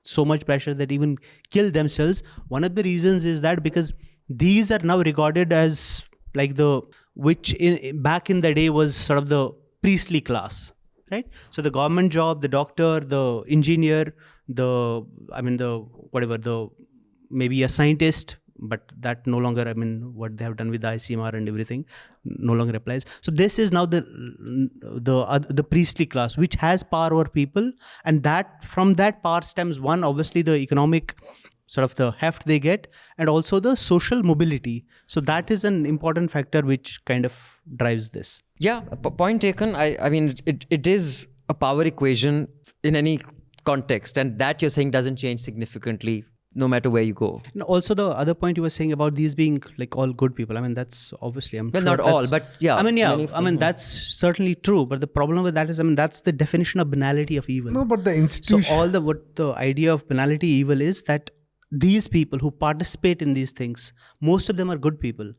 [SPEAKER 4] so much pressure that even kill themselves. One of the reasons is that because these are now regarded as back in the day was sort of the priestly class, right? So the government job, the doctor, the engineer, maybe a scientist, but that no longer, what they have done with the ICMR and everything no longer applies. So this is now the priestly class, which has power over people, and that from that power stems one, obviously the economic sort of the heft they get, and also the social mobility. So that is an important factor which kind of drives this.
[SPEAKER 2] Yeah, point taken. It is a power equation in any context, and that you're saying doesn't change significantly no matter where you go.
[SPEAKER 4] And also the other point you were saying about these being all good people. That's obviously,
[SPEAKER 2] well, not all, but yeah.
[SPEAKER 4] That's certainly true. But the problem with that is, that's the definition of banality of evil.
[SPEAKER 6] No, but the institution.
[SPEAKER 4] So what the idea of banality evil is that these people who participate in these things, most of them are good people.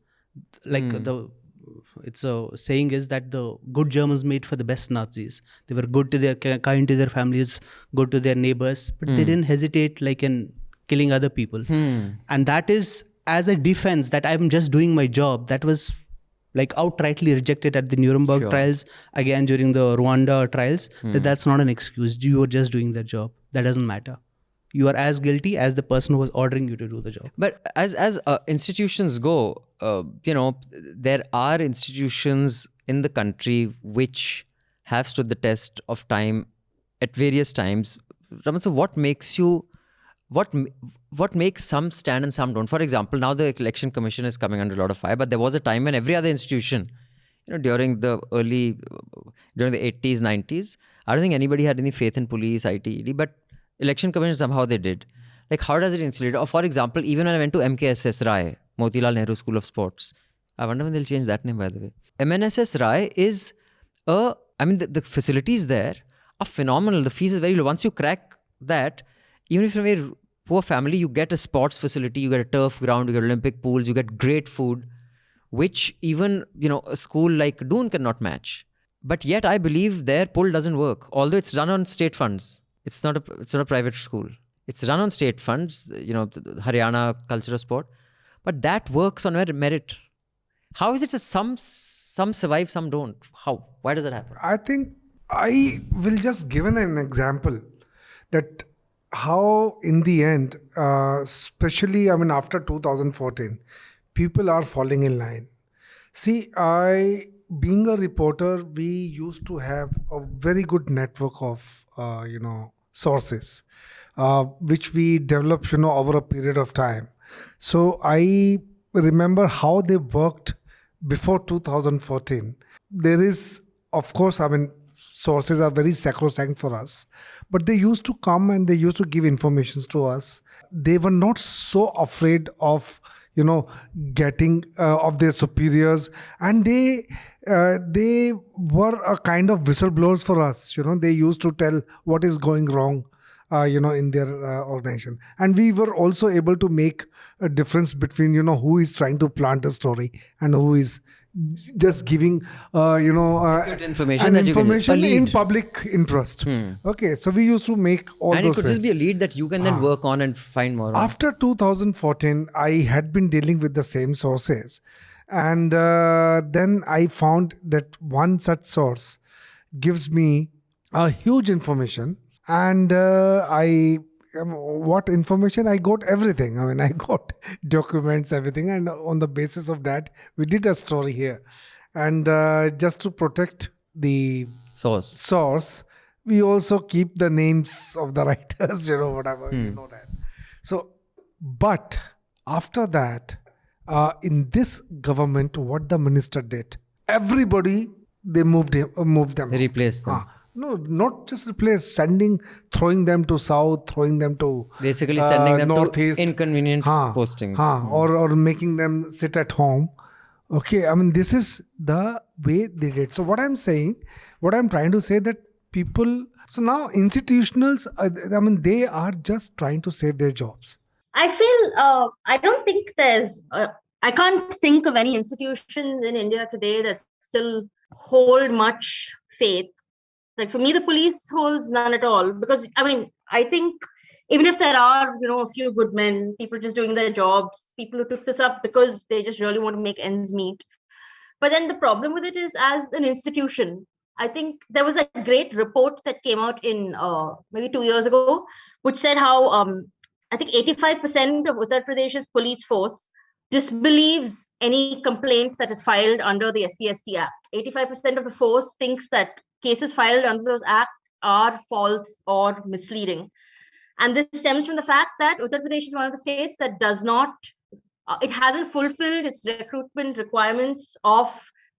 [SPEAKER 4] It's a saying is that the good Germans made for the best Nazis. They were good to their, kind to their families, good to their neighbors, but they didn't hesitate in killing other people. And that is as a defense that I'm just doing my job, that was like outrightly rejected at the Nuremberg trials, again during the Rwanda trials, that's not an excuse. You were just doing the job. That doesn't matter. You are as guilty as the person who was ordering you to do the job.
[SPEAKER 2] But as institutions go, there are institutions in the country which have stood the test of time at various times. Raman, so what makes some stand and some don't? For example, now the Election Commission is coming under a lot of fire, but there was a time when every other institution, during the 80s, 90s, I don't think anybody had any faith in police, IT, ED, but Election Commission somehow they did. Like, how does it insulate? Or for example, even when I went to MKSS Rai, Motilal Nehru School of Sports, I wonder when they'll change that name, by the way. MNSS Rai is the facilities there are phenomenal. The fees is very low. Once you crack that, even if you're a very poor family, you get a sports facility, you get a turf ground, you get Olympic pools, you get great food, which even, a school like Doon cannot match. But yet I believe their pool doesn't work, although it's run on state funds. It's not a private school. It's run on state funds, Haryana Culture Sport. But that works on merit. How is it that some survive, some don't? How? Why does that happen?
[SPEAKER 6] I think I will just give an example that how in the end, especially, after 2014, people are falling in line. See, being a reporter, we used to have a very good network of, sources, which we developed, over a period of time. So I remember how they worked before 2014. There is, of course, sources are very sacrosanct for us, but they used to come and they used to give information to us. They were not so afraid of, getting of their superiors, and they were a kind of whistleblowers for us. They used to tell what is going wrong, in their organization. And we were also able to make a difference between, who is trying to plant a story and who is just giving,
[SPEAKER 2] good information that
[SPEAKER 6] information
[SPEAKER 2] you can,
[SPEAKER 6] in public interest. Okay, so we used to make all
[SPEAKER 2] and
[SPEAKER 6] those.
[SPEAKER 2] it could just be a lead that you can then work on and find more.
[SPEAKER 6] After 2014, I had been dealing with the same sources. And then I found that one such source gives me a huge information. And what information? I got everything. I got documents, everything. And on the basis of that, we did a story here. And just to protect the source, we also keep the names of the writers, whatever, that. So, but after that, in this government, what the minister did, everybody, they moved them.
[SPEAKER 2] They replaced them.
[SPEAKER 6] No, not just replace, throwing them to south, throwing them to
[SPEAKER 2] basically sending them
[SPEAKER 6] northeast,
[SPEAKER 2] to inconvenient postings.
[SPEAKER 6] Or making them sit at home. Okay, this is the way they did. So what I'm trying to say that people, so now institutionals, they are just trying to save their jobs.
[SPEAKER 5] I feel, I don't think I can't think of any institutions in India today that still hold much faith. Like for me, the police holds none at all, because I think even if there are, a few good men, people just doing their jobs, people who took this up because they just really want to make ends meet. But then the problem with it is, as an institution, I think there was a great report that came out in maybe 2 years ago, which said how I think 85% of Uttar Pradesh's police force disbelieves any complaint that is filed under the SC/ST Act. 85% of the force thinks that cases filed under those acts are false or misleading. And this stems from the fact that Uttar Pradesh is one of the states that does not, it hasn't fulfilled its recruitment requirements of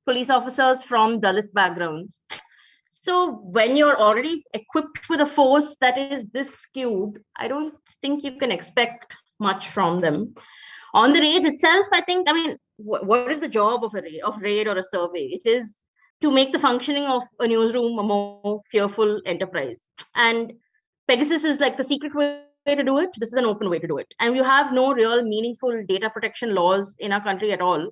[SPEAKER 5] police officers from Dalit backgrounds. So when you're already equipped with a force that is this skewed, I don't think you can expect much from them. On the raids itself, I think, what is the job of a raid or a survey? It is to make the functioning of a newsroom a more fearful enterprise. And Pegasus is like the secret way to do it. This is an open way to do it. And you have no real meaningful data protection laws in our country at all.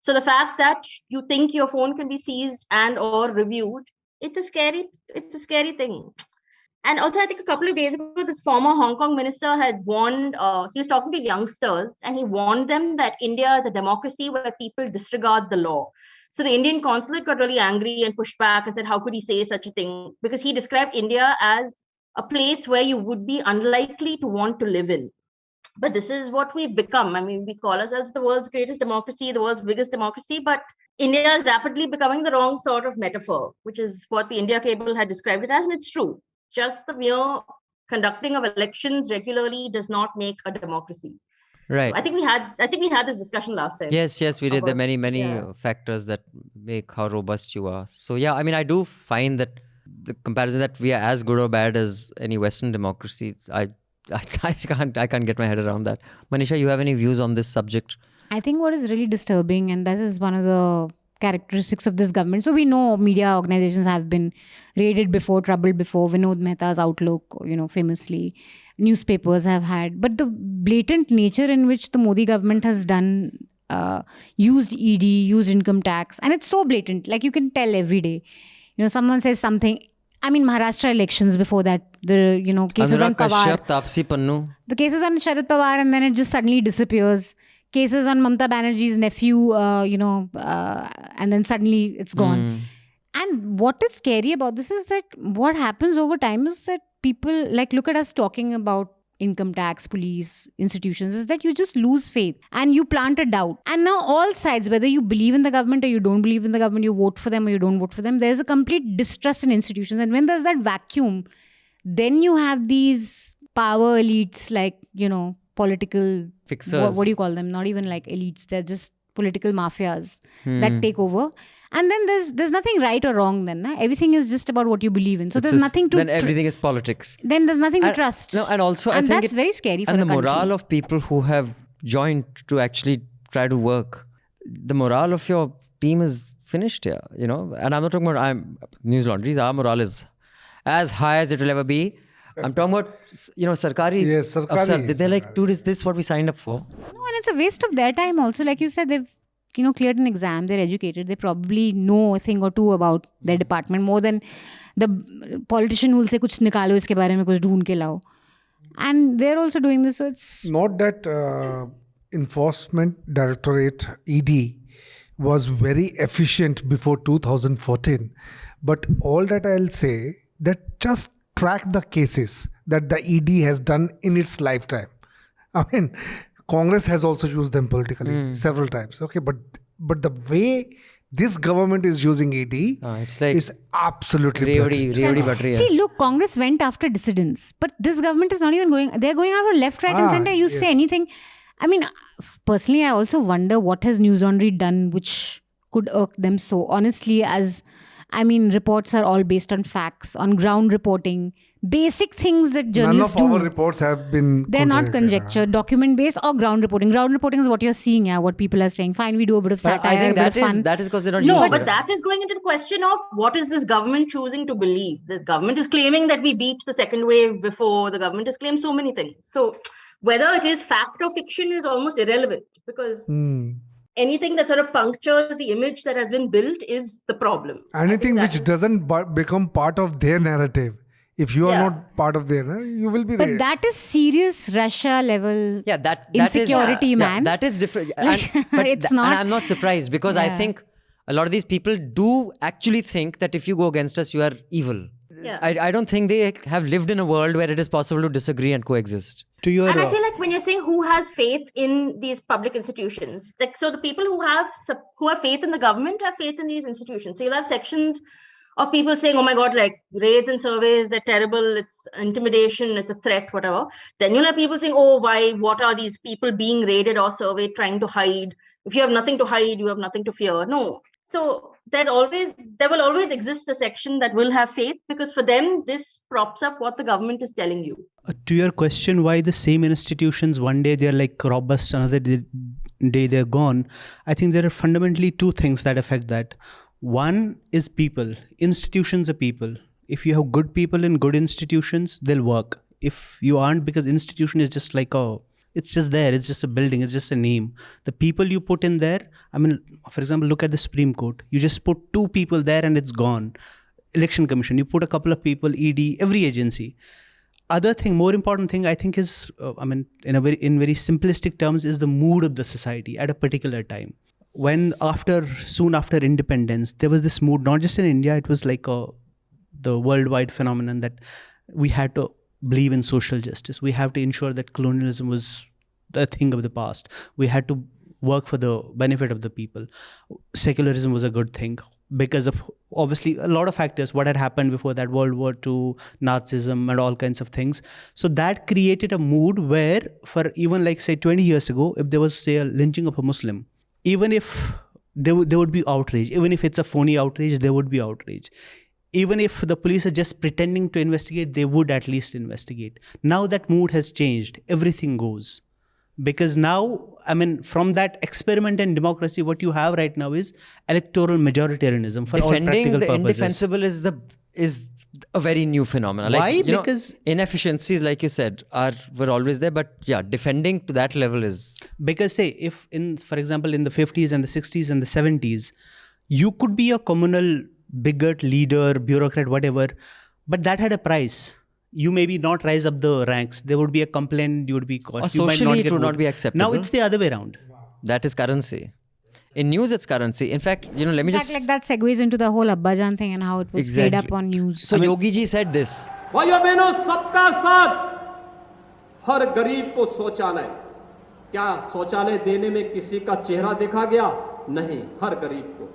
[SPEAKER 5] So the fact that you think your phone can be seized and or reviewed, it's a scary thing. And also, I think a couple of days ago, this former Hong Kong minister had warned, he was talking to youngsters, and he warned them that India is a democracy where people disregard the law. So the Indian consulate got really angry and pushed back and said, how could he say such a thing? Because he described India as a place where you would be unlikely to want to live in. But this is what we've become. I mean, we call ourselves the world's greatest democracy, the world's biggest democracy, but India is rapidly becoming the wrong sort of metaphor, which is what the India cable had described it as, and it's true. Just the mere conducting of elections regularly does not make a democracy.
[SPEAKER 2] Right.
[SPEAKER 5] So I think we had this discussion last time.
[SPEAKER 2] Yes, we did. There are many
[SPEAKER 5] yeah.
[SPEAKER 2] factors that make how robust you are. So yeah, I mean, I do find that the comparison that we are as good or bad as any Western democracy, I can't get my head around that. Manisha, you have any views on this subject?
[SPEAKER 3] I think what is really disturbing, and that is one of the characteristics of this government. So we know media organizations have been raided before, troubled before. Vinod Mehta's Outlook, famously. Newspapers have had. But the blatant nature in which the Modi government has done, used ED, used income tax, and it's so blatant. Like you can tell every day. Someone says something. I mean, Maharashtra elections before that, the cases on Pawar.
[SPEAKER 2] Tapsi Pannu.
[SPEAKER 3] The cases on Sharad Pawar, and then it just suddenly disappears. Cases on Mamata Banerjee's nephew, and then suddenly it's gone. And what is scary about this is that what happens over time is that people, look at us talking about income tax, police, institutions, is that you just lose faith and you plant a doubt. And now all sides, whether you believe in the government or you don't believe in the government, you vote for them or you don't vote for them, there's a complete distrust in institutions. And when there's that vacuum, then you have these power elites political
[SPEAKER 2] fixers.
[SPEAKER 3] What do you call them? Not even like elites. They're just political mafias that take over. And then there's nothing right or wrong then. Everything is just about what you believe in. So there's nothing to...
[SPEAKER 2] Then everything is politics.
[SPEAKER 3] Then there's nothing to trust.
[SPEAKER 2] No, and also I think
[SPEAKER 3] that's very scary for
[SPEAKER 2] and
[SPEAKER 3] the
[SPEAKER 2] the morale
[SPEAKER 3] country.
[SPEAKER 2] of people who have joined to actually try to work. The morale of your team is finished here, And I'm not talking about Newslaundry's. Our morale is as high as it will ever be. I'm talking about, Sarkari.
[SPEAKER 6] Yes, Sarkari.
[SPEAKER 2] Afsar. They're like, dude, is this what we signed up for?
[SPEAKER 3] No, and it's a waste of their time also. Like you said, they've cleared an exam, they're educated, they probably know a thing or two about their department more than the politician who will say, kuch nikalo iske bare mein, kuch dhoond ke lao. And they're also doing this, so it's...
[SPEAKER 6] Not that Enforcement Directorate, ED, was very efficient before 2014. But all that I'll say, that just track the cases that the ED has done in its lifetime. I mean... Congress has also used them politically several times. Okay, but the way this government is using ED is absolutely blatant.
[SPEAKER 3] See, look, Congress went after dissidents, but this government is not even going. They're going after left, right, and center. You say anything. I mean, personally, I also wonder what has Newslaundry done which could irk them so. Honestly, reports are all based on facts, on ground reporting. Basic things that journalists do.
[SPEAKER 6] None of our reports have been...
[SPEAKER 3] They're not conjecture, document-based or ground reporting. Ground reporting is what you're seeing, what people are saying. Fine, we do a bit of satire,
[SPEAKER 2] I think
[SPEAKER 3] that is
[SPEAKER 2] because they're not
[SPEAKER 5] No,
[SPEAKER 2] used
[SPEAKER 5] but
[SPEAKER 2] to it.
[SPEAKER 5] that is going into the question of what is this government choosing to believe? This government is claiming that we beat the second wave before. The government has claimed so many things. So whether it is fact or fiction is almost irrelevant because... anything that sort of punctures the image that has been built is the problem.
[SPEAKER 6] Anything which doesn't become part of their narrative. If you are not part of their, you will be
[SPEAKER 3] But that is serious Russia level
[SPEAKER 2] that
[SPEAKER 3] insecurity,
[SPEAKER 2] is,
[SPEAKER 3] man.
[SPEAKER 2] That is different.
[SPEAKER 3] It's not...
[SPEAKER 2] And I'm not surprised because I think a lot of these people do actually think that if you go against us, you are evil.
[SPEAKER 5] Yeah.
[SPEAKER 2] I don't think they have lived in a world where it is possible to disagree and coexist.
[SPEAKER 6] To your,
[SPEAKER 5] and I feel like when you're saying who has faith in these public institutions, so the people who have faith in the government have faith in these institutions. So you'll have sections of people saying, oh my God, like raids and surveys, they're terrible, it's intimidation, it's a threat, whatever. Then you'll have people saying, oh, what are these people being raided or surveyed trying to hide? If you have nothing to hide, you have nothing to fear. No. So there will always exist a section that will have faith because for them, this props up what the government is telling you.
[SPEAKER 4] To your question, why the same institutions, one day they're like robust, another day they're gone. I think there are fundamentally two things that affect that. One is people. Institutions are people. If you have good people in good institutions, they'll work. If you aren't, because institution is just like it's just there. It's just a building. It's just a name. The people you put in there, for example, look at the Supreme Court. You just put two people there and it's gone. election commission, you put a couple of people, ED, every agency. Other thing, more important thing, I think is, in very simplistic terms, is the mood of the society at a particular time. When soon after independence, there was this mood, not just in India, it was like the worldwide phenomenon that we had to believe in social justice. We have to ensure that colonialism was a thing of the past. We had to work for the benefit of the people. Secularism was a good thing because of obviously a lot of factors, what had happened before that, World War II, Nazism and all kinds of things. So that created a mood where for even like say 20 years ago, if there was say a lynching of a Muslim, even if there would be outrage, even if it's a phony outrage, there would be outrage. Even if the police are just pretending to investigate, they would at least investigate. Now that mood has changed. Everything goes. Because now, from that experiment in democracy, what you have right now is electoral majoritarianism for all practical
[SPEAKER 2] Defending the
[SPEAKER 4] purposes.
[SPEAKER 2] indefensible is a very new phenomenon.
[SPEAKER 4] Why? Because
[SPEAKER 2] inefficiencies, like you said, were always there. But yeah, defending to that level is...
[SPEAKER 4] Because say, for example, in the 50s and the 60s and the 70s, you could be a communal bigot, leader, bureaucrat, whatever, but that had a price. You maybe not rise up the ranks. There would be a complaint, you would be caught.
[SPEAKER 2] Or socially, it would not be acceptable.
[SPEAKER 4] Now it's the other way around.
[SPEAKER 2] That is currency. In news, it's currency. In fact, let me just...
[SPEAKER 3] Like that segues into the whole Abbajan thing and how it was played up on news.
[SPEAKER 2] So Yogi ji said this.
[SPEAKER 7] भाइयों बहनों, सबका साथ, हर गरीब को शौचालय. क्या शौचालय देने में किसी का चेहरा देखा गया? नहीं, हर गरीब को.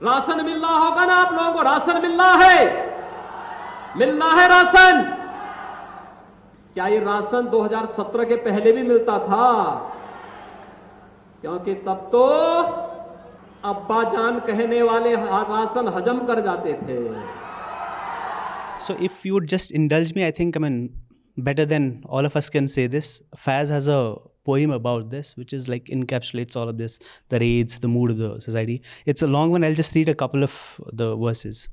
[SPEAKER 7] राशन मिल रहा होगा ना आप लोगों को? राशन मिल रहा है. मिलना है राशन. क्या ये राशन 2017 के पहले भी मिलता था? क्योंकि तब तो अब्बा जान कहने वाले राशन हजम कर जाते थे.
[SPEAKER 4] So if you would just indulge me, I think, better than all of us can say this, Faz has a poem about this, which is like encapsulates all of this, the raids, the mood of the society. It's a long one. I'll just read a couple of the verses.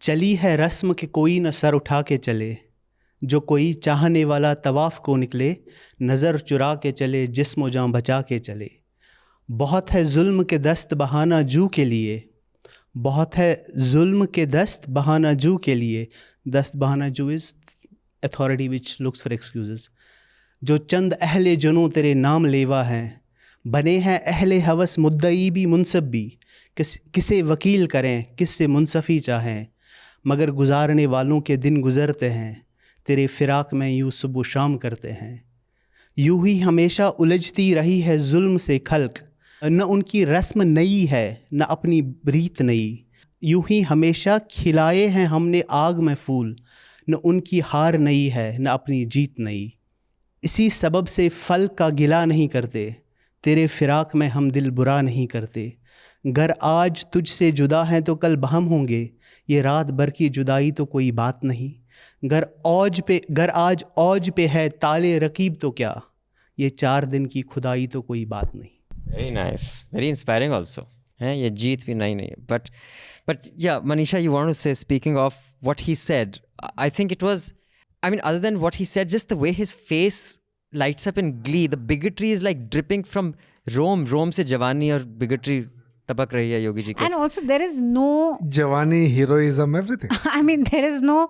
[SPEAKER 4] चली है रस्म के कोई न sir उठा के चले, जो कोई चाहने वाला तवाफ को निकले, नज़र चुरा के चले, जिस्म जान बचा के चले. बहुत है जुल्म के दस्त बहाना जू के लिए, बहुत है जुल्म के दस्त बहाना जू के लिए. दस्त बहाना जू is authority which looks for excuses. जो चंद अहले जुनों तेरे नाम लेवा हैं, बने हैं अहले हवस मुद्दई भी मुनसब भी, किसे वकील करें किससे मुनसफ़ी चाहें, मगर गुजारने वालों के दिन गुज़रते हैं, तेरे फ़िराक में यूँ सुबह शाम करते हैं. यूँ ही हमेशा उलझती रही है जुल्म से खल्क, न उनकी रस्म नई है न अपनी रीत नई. यूँ ही हमेशा खिलाए हैं हमने आग में फूल, न उनकी हार नई है न अपनी जीत नई. इसी सबब से फल का गिला नहीं करते, तेरे फ़िराक में हम दिल बुरा नहीं करते. गर आज तुझसे जुदा हैं तो कल बहम होंगे, ये रात भर की जुदाई तो कोई बात नहीं. गर आज औज पे है ताले रकीब तो क्या, ये 4 दिन की खुदाई तो कोई बात नहीं.
[SPEAKER 2] Very nice. Very inspiring also. ये जीत भी नहीं है. But yeah, Manisha, you want to say, speaking of what he said, I think it was, other than what he said, just the way his face lights up in glee. The bigotry is like dripping from Rome se Jawani or bigotry टपक रही है योगी जी के.
[SPEAKER 3] And also there is no
[SPEAKER 6] Jawani, heroism, everything.
[SPEAKER 3] there is no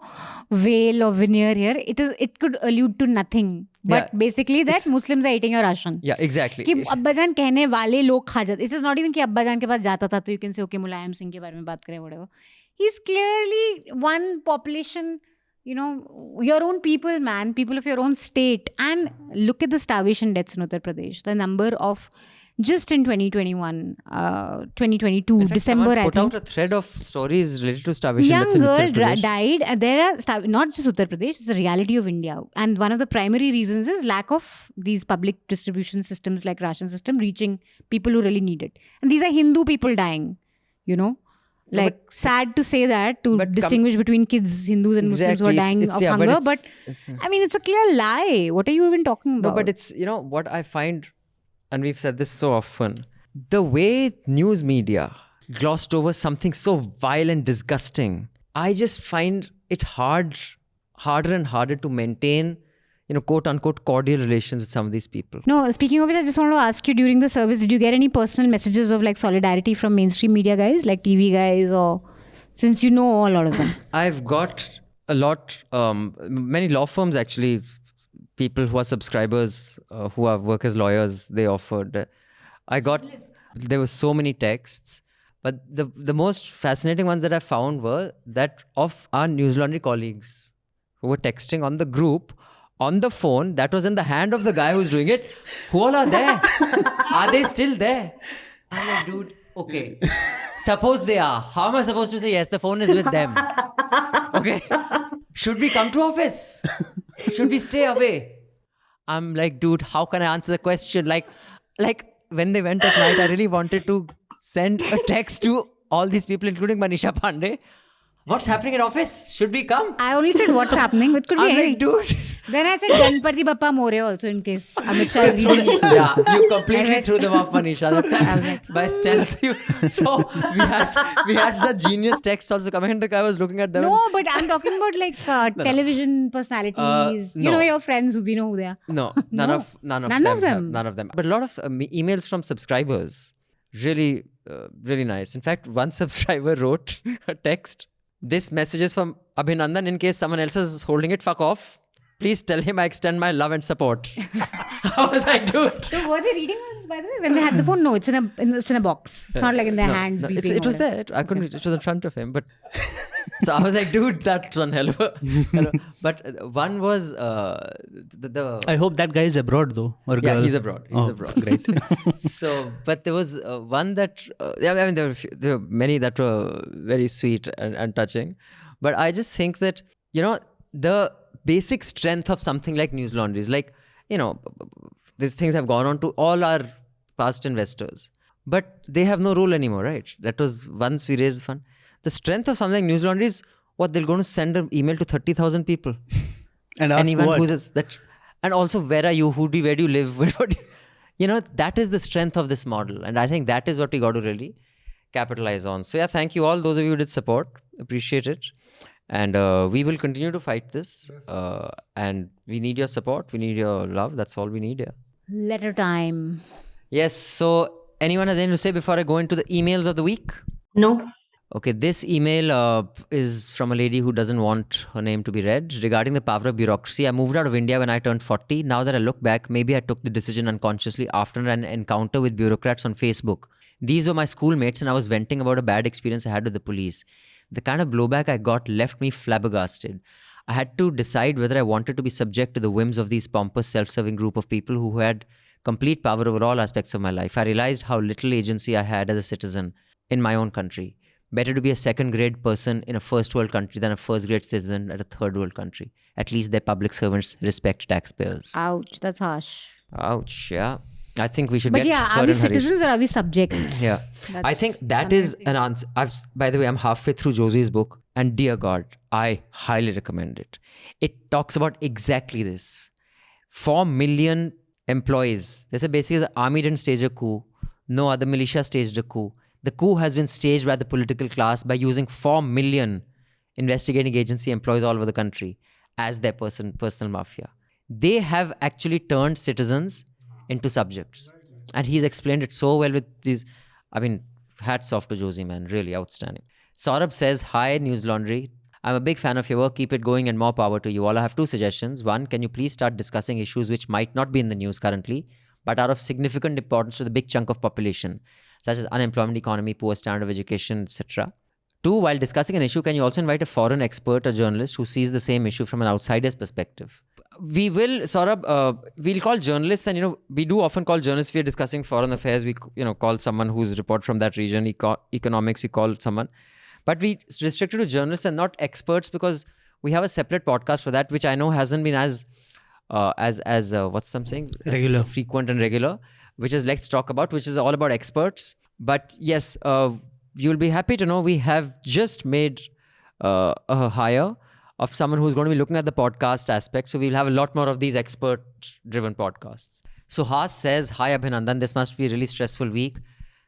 [SPEAKER 3] veil or veneer here. It could allude to nothing. But basically that Muslims are eating your ration.
[SPEAKER 2] Yeah, exactly.
[SPEAKER 3] कि अब्बाजान कहने वाले लोग खा जाते. It is not even कि अब्बाजान के पास जाता था तो you can say okay Mulayam Singh के बारे में बात करें whatever. He's clearly one population, your own people, man, people of your own state. And look at the starvation deaths in Uttar Pradesh. The number of just in 2021, 2022,
[SPEAKER 2] in fact,
[SPEAKER 3] December, I think.
[SPEAKER 2] put out a thread of stories related to starvation.
[SPEAKER 3] Young girl died. There are not just Uttar Pradesh, it's the reality of India. And one of the primary reasons is lack of these public distribution systems like ration system reaching people who really need it. And these are Hindu people dying, sad to say that, to distinguish between kids, Hindus and Muslims who are dying of hunger. But it's a clear lie. What are you even talking about?
[SPEAKER 2] No, but it's, what I find, and we've said this so often, the way news media glossed over something so vile and disgusting, I just find it harder and harder to maintain, quote unquote cordial relations with some of these people.
[SPEAKER 3] No, speaking of which, I just want to ask you, during the service, did you get any personal messages of like solidarity from mainstream media guys, like TV guys or since you know a lot of them?
[SPEAKER 2] I've got a lot, many law firms actually, people who are subscribers, who are work as lawyers, they offered. There were so many texts. But the most fascinating ones that I found were that of our Newslaundry colleagues who were texting on the group, on the phone that was in the hand of the guy who's doing it. Who all are there? Are they still there? I'm like, dude, okay. Suppose they are. How am I supposed to say yes? The phone is with them. Okay. Should we come to office? Should we stay away? I'm like, dude, how can I answer the question? Like when they went at night, I really wanted to send a text to all these people, including Manisha Pande. What's happening in office? Should we come?
[SPEAKER 3] I only said what's happening. It could be
[SPEAKER 2] I'm
[SPEAKER 3] anything.
[SPEAKER 2] like, dude.
[SPEAKER 3] Then I said Ganpati Bappa More also in case Amit Shah is reading it.
[SPEAKER 2] Yeah, you completely threw them off, Manisha. By stealth. So we had such genius texts also coming, and the guy was looking at them.
[SPEAKER 3] No, but I'm talking about like television personalities. You
[SPEAKER 2] no.
[SPEAKER 3] know your friends we know who they are.
[SPEAKER 2] No, none of them. None of them. But a lot of emails from subscribers. Really, really nice. In fact, one subscriber wrote a text. This message is from Abhinandan. In case someone else is holding it, fuck off. Please tell him I extend my love and support. I was like, dude.
[SPEAKER 3] So were they reading this, by the way, when they had the phone? No, it's in a box. It's not like in their hands.
[SPEAKER 2] No,
[SPEAKER 3] beeping
[SPEAKER 2] it was
[SPEAKER 3] all
[SPEAKER 2] there. I couldn't. It was in front of him. But so I was like, dude, that's one hell of a. But one was the.
[SPEAKER 4] I hope that guy is abroad though, or girl.
[SPEAKER 2] Yeah, he's abroad. He's abroad.
[SPEAKER 4] Great.
[SPEAKER 2] So, but there was one that. I mean, there were many that were very sweet and touching. But I just think that the basic strength of something like Newslaundry is like, these things have gone on to all our past investors, but they have no role anymore, right? That was once we raised the fund. The strength of something like Newslaundry is what they're going to send an email to 30,000 people.
[SPEAKER 4] And ask
[SPEAKER 2] anyone
[SPEAKER 4] what?
[SPEAKER 2] who's that, and also where are you? Where do you live? That is the strength of this model, and I think that is what we got to really capitalize on. So yeah, thank you all those of you who did support. Appreciate it. And we will continue to fight this. And we need your support. We need your love. That's all we need here.
[SPEAKER 3] Letter time.
[SPEAKER 2] Yes. So anyone has anything to say before I go into the emails of the week?
[SPEAKER 5] No.
[SPEAKER 2] Okay. This email is from a lady who doesn't want her name to be read. Regarding the power of bureaucracy, I moved out of India when I turned 40. Now that I look back, maybe I took the decision unconsciously after an encounter with bureaucrats on Facebook. These were my schoolmates and I was venting about a bad experience I had with the police. The kind of blowback I got left me flabbergasted. I had to decide whether I wanted to be subject to the whims of these pompous, self-serving group of people who had complete power over all aspects of my life. I realized how little agency I had as a citizen in my own country. Better to be a second-grade person in a first-world country than a first-grade citizen at a third-world country. At least their public servants respect taxpayers.
[SPEAKER 3] Ouch, that's harsh.
[SPEAKER 2] Ouch, yeah. I think we should
[SPEAKER 3] But
[SPEAKER 2] get
[SPEAKER 3] yeah,
[SPEAKER 2] her
[SPEAKER 3] are we
[SPEAKER 2] and Harish.
[SPEAKER 3] citizens or are we subjects?
[SPEAKER 2] Yeah. I think that is an answer. By the way, I'm halfway through Josie's book, and dear God, I highly recommend it. It talks about exactly this. 4 million employees. They say basically the army didn't stage a coup. No other militia staged a coup. The coup has been staged by the political class by using 4 million investigating agency employees all over the country as their personal mafia. They have actually turned citizens into subjects. And he's explained it so well with these. I mean, hats off to Josie, man. Really outstanding. Saurabh says, hi, Newslaundry. I'm a big fan of your work. Keep it going and more power to you all. I have 2 suggestions. One, can you please start discussing issues which might not be in the news currently, but are of significant importance to the big chunk of population, such as unemployment, economy, poor standard of education, etc. 2, while discussing an issue, can you also invite a foreign expert or journalist who sees the same issue from an outsider's perspective? We will, Saurabh, we'll call journalists, and we do often call journalists if we're discussing foreign affairs. We call someone who's report from that region. Economics, we call someone, but we restricted to journalists and not experts because we have a separate podcast for that, which I know hasn't been as what's something
[SPEAKER 4] regular,
[SPEAKER 2] frequent and regular, which is Let's Talk About, which is all about experts. But yes, you'll be happy to know we have just made a hire of someone who's going to be looking at the podcast aspect. So we'll have a lot more of these expert-driven podcasts. So Haas says, hi Abhinandan, this must be a really stressful week.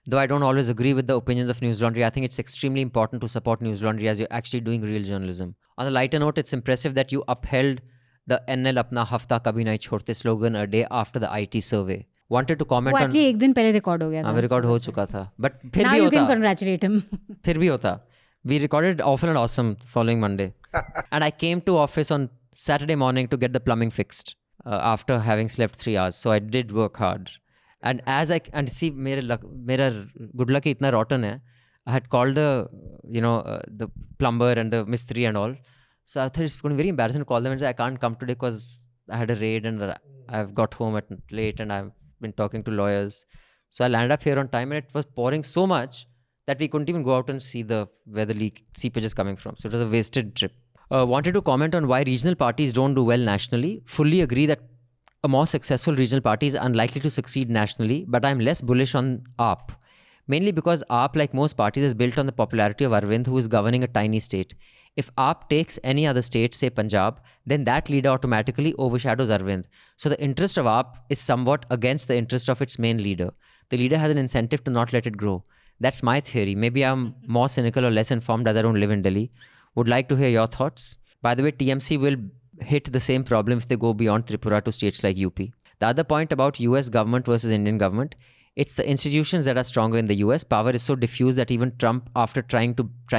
[SPEAKER 2] Though I don't always agree with the opinions of Newslaundry, I think it's extremely important to support Newslaundry as you're actually doing real journalism. On a lighter note, it's impressive that you upheld the NL Apna Hafta Kabhi Nahi Chhodte slogan a day after the IT survey. Wanted to comment on...
[SPEAKER 3] एक दिन पहले record हो गया था.
[SPEAKER 2] record हो चुका था. But फिर
[SPEAKER 3] Now
[SPEAKER 2] भी
[SPEAKER 3] you
[SPEAKER 2] होता.
[SPEAKER 3] can congratulate him.
[SPEAKER 2] फिर भी होता. We recorded Awful and Awesome following Monday. And I came to office on Saturday morning to get the plumbing fixed after having slept 3 hours. So I did work hard. And see, mera good luck itna rotten hai. I had called the plumber and the mistri and all. So I thought it's going to be very embarrassing to call them and say, I can't come today because I had a raid and I've got home at late and I've been talking to lawyers. So I landed up here on time and it was pouring so much that we couldn't even go out and see where the seepage is coming from. So it was a wasted trip. Wanted to comment on why regional parties don't do well nationally. Fully agree that a more successful regional party is unlikely to succeed nationally, but I'm less bullish on AAP. Mainly because AAP, like most parties, is built on the popularity of Arvind, who is governing a tiny state. If AAP takes any other state, say Punjab, then that leader automatically overshadows Arvind. So the interest of AAP is somewhat against the interest of its main leader. The leader has an incentive to not let it grow. That's my theory. Maybe I'm more cynical or less informed as I don't live in Delhi. Would like to hear your thoughts. By the way, TMC will hit the same problem if they go beyond Tripura to states like UP. The other point about US government versus Indian government, it's the institutions that are stronger in the US. Power is so diffuse that even Trump, after trying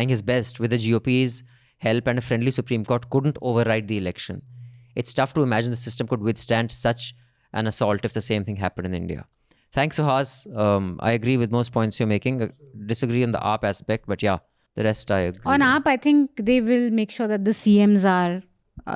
[SPEAKER 2] his best with the GOP's help and a friendly Supreme Court, couldn't override the election. It's tough to imagine the system could withstand such an assault if the same thing happened in India. Thanks, Suhas. I agree with most points you're making. Disagree on the AAP aspect, but yeah, the rest I agree.
[SPEAKER 3] On AAP, I think they will make sure that the CMs are,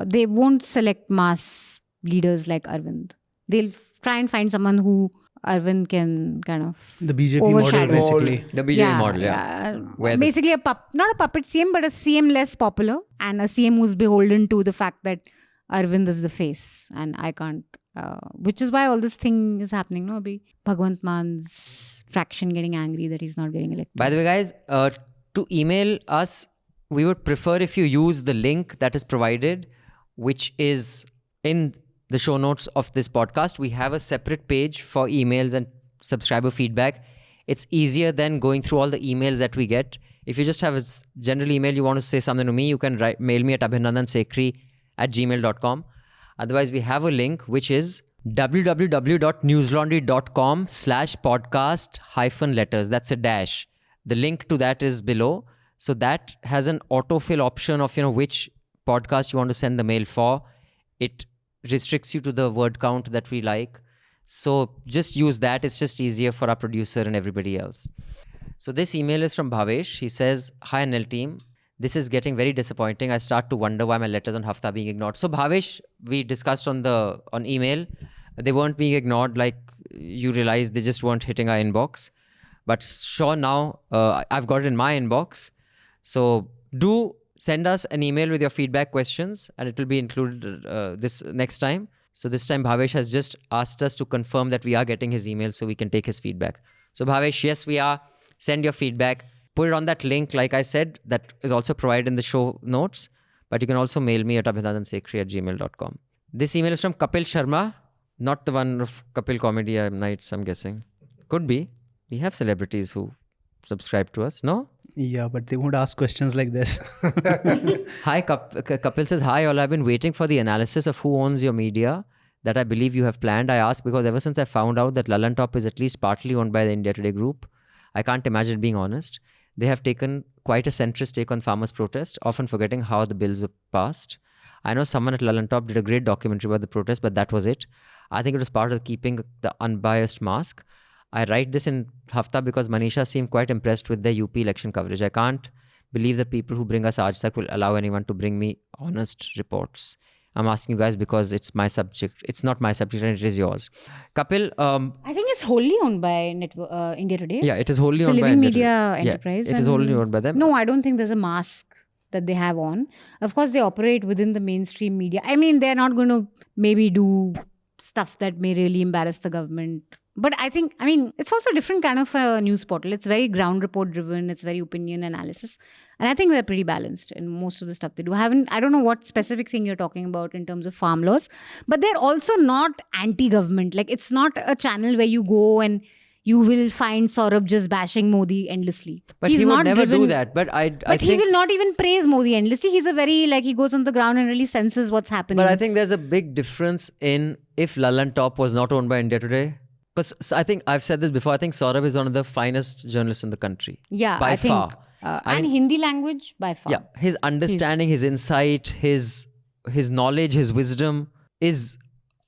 [SPEAKER 3] they won't select mass leaders like Arvind. They'll try and find someone who Arvind can kind of
[SPEAKER 4] The BJP
[SPEAKER 3] overshadow.
[SPEAKER 4] model, basically.
[SPEAKER 2] The BJP model, yeah. Where
[SPEAKER 3] Basically, not a puppet CM, but a CM less popular and a CM who's beholden to the fact that Arvind is the face and I can't. Which is why all this thing is happening, no? Bhagwant Man's fraction getting angry that he's not getting elected.
[SPEAKER 2] By the way, guys, to email us, we would prefer if you use the link that is provided, which is in the show notes of this podcast. We have a separate page for emails and subscriber feedback. It's easier than going through all the emails that we get. If you just have a general email, you want to say something to me, you can mail me at abhinandansekhri@gmail.com. Otherwise, we have a link, which is www.newslaundry.com/podcast-letters. That's a dash. The link to that is below. So that has an autofill option of, which podcast you want to send the mail for. It restricts you to the word count that we like. So just use that. It's just easier for our producer and everybody else. So this email is from Bhavesh. He says, "Hi NL team. This is getting very disappointing. I start to wonder why my letters on Hafta are being ignored." So Bhavesh, we discussed on email, they weren't being ignored like you realize, they just weren't hitting our inbox. But sure, now I've got it in my inbox. So do send us an email with your feedback questions and it will be included this next time. So this time Bhavesh has just asked us to confirm that we are getting his email so we can take his feedback. So Bhavesh, yes, we are. Send your feedback. Put it on that link, like I said, that is also provided in the show notes. But you can also mail me at abhinandansekhri@gmail.com. This email is from Kapil Sharma, not the one of Kapil Comedy Nights, I'm guessing. Could be. We have celebrities who subscribe to us, no?
[SPEAKER 4] Yeah, but they won't ask questions like this.
[SPEAKER 2] Hi, Kapil says, "Hi all, I've been waiting for the analysis of who owns your media that I believe you have planned. I ask because ever since I found out that Lallantop is at least partly owned by the India Today group, I can't imagine it being honest. They have taken quite a centrist take on farmers' protest, often forgetting how the bills were passed. I know someone at Lallantop did a great documentary about the protest, but that was it. I think it was part of keeping the unbiased mask. I write this in Hafta because Manisha seemed quite impressed with their UP election coverage. I can't believe the people who bring us Aaj Tak will allow anyone to bring me honest reports. I'm asking you guys because it's my subject. It's not my subject and it is yours." Kapil,
[SPEAKER 3] I think it's wholly owned by India Today.
[SPEAKER 2] yeah, it is wholly
[SPEAKER 3] It's a
[SPEAKER 2] owned by
[SPEAKER 3] living
[SPEAKER 2] India
[SPEAKER 3] media
[SPEAKER 2] Today.
[SPEAKER 3] enterprise.
[SPEAKER 2] Yeah, it is wholly owned by them.
[SPEAKER 3] No, I don't think there's a mask that they have on. Of course, they operate within the mainstream media. I mean, they're not going to maybe do stuff that may really embarrass the government. But it's also a different kind of a news portal. It's very ground report driven. It's very opinion analysis. And I think they're pretty balanced in most of the stuff they do. I don't know what specific thing you're talking about in terms of farm laws, but they're also not anti-government. Like, it's not a channel where you go and you will find Saurabh just bashing Modi endlessly.
[SPEAKER 2] But he would never do that. But I think
[SPEAKER 3] he will not even praise Modi endlessly. He's a very, he goes on the ground and really senses what's happening.
[SPEAKER 2] But I think there's a big difference in if Lallantop was not owned by India Today. Because I think I've said this before. I think Saurabh is one of the finest journalists in the country.
[SPEAKER 3] Yeah,
[SPEAKER 2] by
[SPEAKER 3] I think
[SPEAKER 2] far.
[SPEAKER 3] And Hindi language by far.
[SPEAKER 2] Yeah, his understanding, his insight, his knowledge, his wisdom is,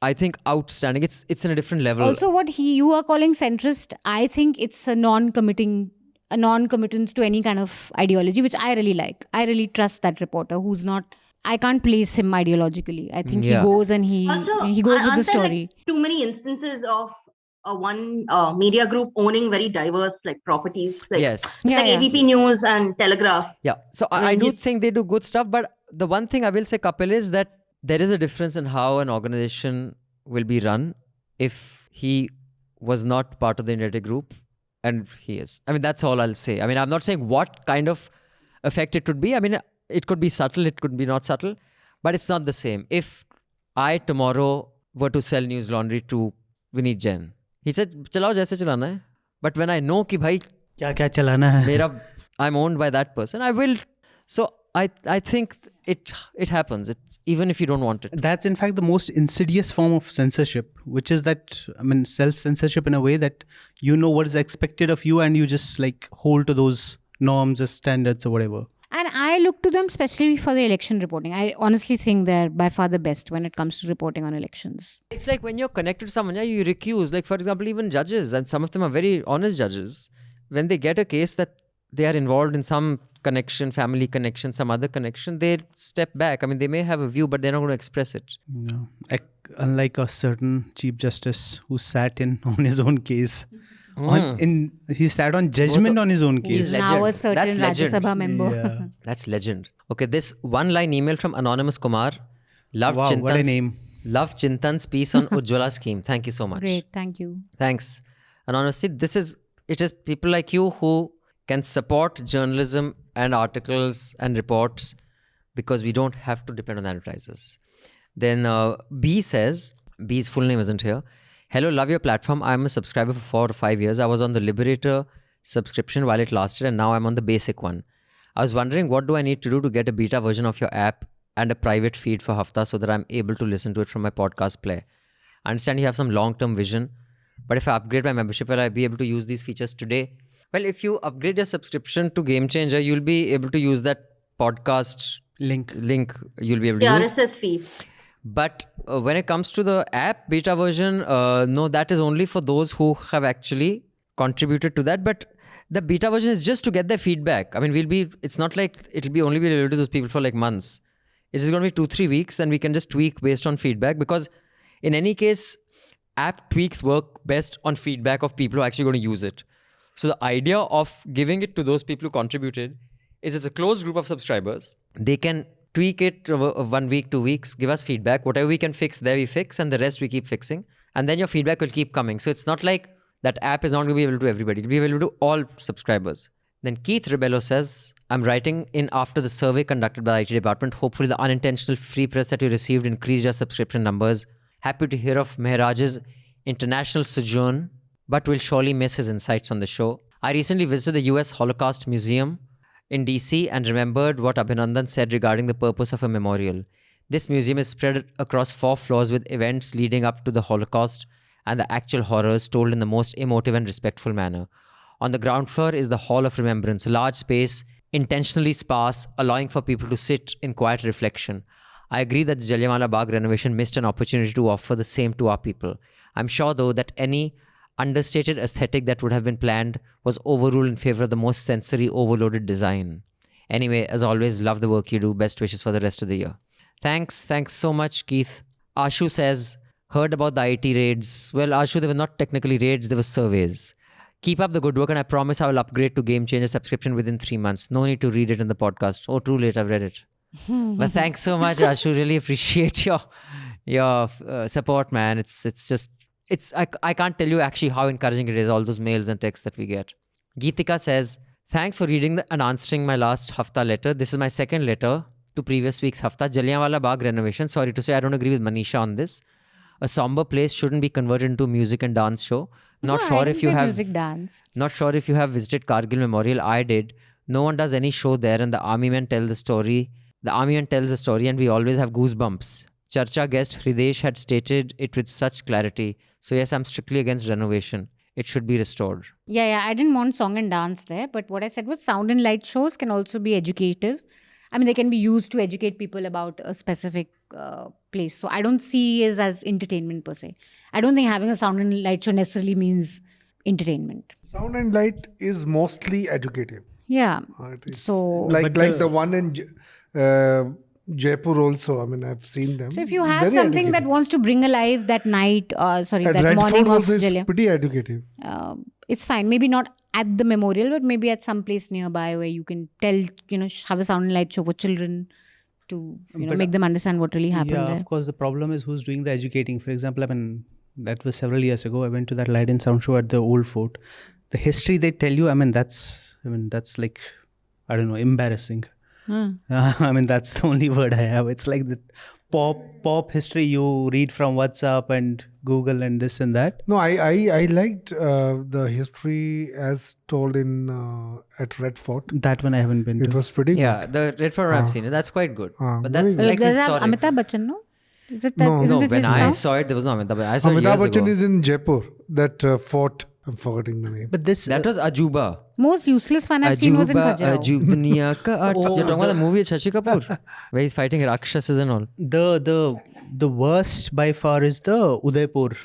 [SPEAKER 2] I think, outstanding. It's in a different level.
[SPEAKER 3] Also, what you are calling centrist, I think it's a non-committance to any kind of ideology, which I really like. I really trust that reporter who's not. I can't place him ideologically. I think he goes and he goes with the story.
[SPEAKER 5] Like too many instances of one media group owning very diverse properties, AVP News and Telegraph.
[SPEAKER 2] Yeah, so I do think they do good stuff, but the one thing I will say, Kapil, is that there is a difference in how an organization will be run if he was not part of the India group, and he is. I mean, that's all I'll say. I mean, I'm not saying what kind of effect it would be. I mean, it could be subtle, it could be not subtle, but it's not the same. If I tomorrow were to sell Newslaundry to Vineet Jain, he said, "Chalao jaise chalana hai." But when I know कि भाई
[SPEAKER 4] क्या चलाना है,
[SPEAKER 2] I'm owned by that person, I will. So I think it happens. Even if you don't want it.
[SPEAKER 4] That's in fact the most insidious form of censorship, which is that, I mean, self-censorship in a way that you know what is expected of you and you just hold to those norms or standards or whatever.
[SPEAKER 3] And I look to them especially for the election reporting. I honestly think they're by far the best when it comes to reporting on elections.
[SPEAKER 2] It's like when you're connected to someone, you recuse. Like, for example, even judges, and some of them are very honest judges, when they get a case that they are involved in some connection, family connection, some other connection, they step back. I mean, they may have a view, but they're not going to express it.
[SPEAKER 4] No. Unlike a certain Chief Justice who sat in on his own case. He sat on judgment on his own case.
[SPEAKER 3] He's now a certain Rajya Sabha member.
[SPEAKER 4] Yeah.
[SPEAKER 2] That's legend. Okay, this one-line email from Anonymous Kumar. Love
[SPEAKER 4] wow, what a name.
[SPEAKER 2] Love Chintan's piece on Ujjwala scheme. Thank you so much.
[SPEAKER 3] Great, thank you.
[SPEAKER 2] Thanks. Anonymous, see, it is people like you who can support journalism and articles and reports because we don't have to depend on advertisers. Then B says, B's full name isn't here. Hello, love your platform. I'm a subscriber for 4 or 5 years. I was on the Liberator subscription while it lasted, and now I'm on the basic one. I was wondering, what do I need to do to get a beta version of your app and a private feed for Hafta so that I'm able to listen to it from my podcast player? I understand you have some long-term vision, but if I upgrade my membership, will I be able to use these features today? Well, if you upgrade your subscription to Game Changer, you'll be able to use that podcast link. You'll be able to use.
[SPEAKER 5] RSS feed.
[SPEAKER 2] But when it comes to the app beta version, no, that is only for those who have actually contributed to that. But the beta version is just to get their feedback. I mean, it's not like it'll be only available to those people for months. It's just going to be 2-3 weeks, and we can just tweak based on feedback, because in any case, app tweaks work best on feedback of people who are actually going to use it. So the idea of giving it to those people who contributed is it's a closed group of subscribers. They can tweak it over 1 week, 2 weeks, give us feedback. Whatever we can fix, there we fix, and the rest we keep fixing. And then your feedback will keep coming. So it's not like that app is not going to be available to everybody. It will be available to all subscribers. Then Keith Rebello says, I'm writing in after the survey conducted by the IT department. Hopefully the unintentional free press that you received increased your subscription numbers. Happy to hear of Mehraj's international sojourn, but will surely miss his insights on the show. I recently visited the US Holocaust Museum in DC and remembered what Abhinandan said regarding the purpose of a memorial. This museum is spread across 4 floors with events leading up to the Holocaust and the actual horrors told in the most emotive and respectful manner. On the ground floor is the Hall of Remembrance, a large space, intentionally sparse, allowing for people to sit in quiet reflection. I agree that the Jallianwala Bagh renovation missed an opportunity to offer the same to our people. I'm sure, though, that any understated aesthetic that would have been planned was overruled in favor of the most sensory overloaded design. Anyway, as always, love the work you do. Best wishes for the rest of the year. Thanks so much, Keith. Ashu says, heard about the IT raids. Well, Ashu, they were not technically raids, they were surveys. Keep up the good work, and I promise I will upgrade to Game Changer subscription within 3 months. No need to read it in the podcast. Oh, too late, I've read it. But thanks so much, Ashu. Really appreciate your support, man. I can't tell you actually how encouraging it is, all those mails and texts that we get. Geetika says, thanks for reading and answering my last Hafta letter. This is my second letter to previous week's Hafta. Jallianwala Bagh renovation. Sorry to say, I don't agree with Manisha on this. A somber place shouldn't be converted into a music and dance show. Not sure if you have visited Kargil Memorial. I did. No one does any show there, and the army men tell the story. And we always have goosebumps. Charcha guest Hridesh had stated it with such clarity. So yes, I'm strictly against renovation. it should be restored.
[SPEAKER 3] Yeah, I didn't want song and dance there, but what I said was sound and light shows can also be educative. I mean, they can be used to educate people about a specific place. So I don't see it as entertainment per se. I don't think having a sound and light show necessarily means entertainment.
[SPEAKER 6] Sound and light is mostly educative.
[SPEAKER 3] Yeah.
[SPEAKER 6] It is
[SPEAKER 3] So
[SPEAKER 6] like the one in Jaipur also. I mean, I've seen them.
[SPEAKER 3] So if you have
[SPEAKER 6] Very
[SPEAKER 3] something
[SPEAKER 6] educative.
[SPEAKER 3] that wants to bring alive that night,
[SPEAKER 6] At
[SPEAKER 3] that
[SPEAKER 6] Red
[SPEAKER 3] morning
[SPEAKER 6] Fort
[SPEAKER 3] of
[SPEAKER 6] also is
[SPEAKER 3] Jallian,
[SPEAKER 6] pretty educative.
[SPEAKER 3] it's fine. Maybe not at the memorial, but maybe at some place nearby where you can tell, have a sound and light show for children to,
[SPEAKER 4] But,
[SPEAKER 3] make them understand what really happened
[SPEAKER 4] Yeah,
[SPEAKER 3] there.
[SPEAKER 4] of course, the problem is who's doing the educating. For example, I mean, that was several years ago. I went to that light and sound show at the old fort. The history they tell you, that's like, I don't know, embarrassing. I mean, that's the only word I have. It's like the pop history you read from WhatsApp and Google and this and that.
[SPEAKER 6] No, I liked the history as told in at Red Fort.
[SPEAKER 4] That one I haven't been to.
[SPEAKER 6] It was pretty
[SPEAKER 2] Yeah, the Red Fort I've seen it. That's quite good. But
[SPEAKER 6] very
[SPEAKER 2] that's
[SPEAKER 6] good.
[SPEAKER 2] like
[SPEAKER 3] Does it have
[SPEAKER 2] historic.
[SPEAKER 3] Amitabh Bachchan, no? Is it that?
[SPEAKER 6] No,
[SPEAKER 3] isn't
[SPEAKER 2] No,
[SPEAKER 3] it
[SPEAKER 2] when
[SPEAKER 3] his
[SPEAKER 2] I
[SPEAKER 3] song?
[SPEAKER 2] saw it, there was no Amitabh Bachchan. I saw it
[SPEAKER 6] Amitabh
[SPEAKER 2] years
[SPEAKER 6] Bachchan
[SPEAKER 2] ago.
[SPEAKER 6] is in Jaipur. That fort. I'm forgetting the name.
[SPEAKER 4] But this
[SPEAKER 2] That was Ajuba.
[SPEAKER 3] Most useless one I've seen was in Khajuraho.
[SPEAKER 2] Duniya ka art. You're talking about the movie with Shashi Kapoor, where he's fighting Rakshasas and all.
[SPEAKER 4] the worst by far is the Udaipur.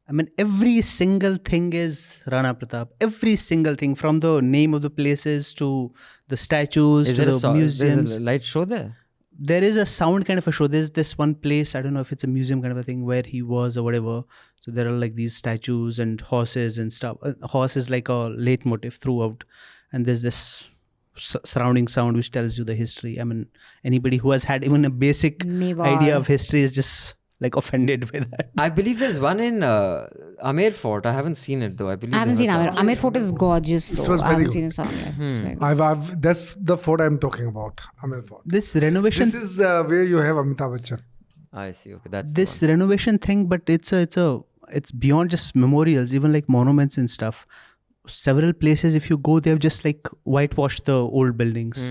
[SPEAKER 4] I mean, every single thing is Rana Pratap. Every single thing, from the name of the places to the statues
[SPEAKER 2] Is
[SPEAKER 4] to
[SPEAKER 2] there
[SPEAKER 4] the museums.
[SPEAKER 2] a light show there?
[SPEAKER 4] There is a sound kind of a show. There's this one place, I don't know if it's a museum kind of a thing, where he was or whatever. So there are like these statues and horses and stuff. Horse is like a leitmotif throughout. And there's this surrounding sound which tells you the history. I mean, anybody who has had even a basic
[SPEAKER 3] Mewar.
[SPEAKER 4] idea of history is just like offended by that.
[SPEAKER 2] I believe there's one in Amer Fort. I haven't seen it though. I believe
[SPEAKER 3] I haven't
[SPEAKER 2] there
[SPEAKER 3] seen
[SPEAKER 2] was
[SPEAKER 3] Amer. Amer Fort is gorgeous though.
[SPEAKER 6] was
[SPEAKER 3] I haven't
[SPEAKER 6] very
[SPEAKER 3] seen a sound yet. It's very good.
[SPEAKER 6] I've that's the fort I'm talking about. Amir Fort.
[SPEAKER 4] This renovation,
[SPEAKER 6] This is where you have Amitabh Bachchan.
[SPEAKER 2] I see. Okay, that's
[SPEAKER 4] this
[SPEAKER 2] the one.
[SPEAKER 4] renovation thing, but it's beyond just memorials, even like monuments and stuff. Several places, if you go, they've just like whitewashed the old buildings.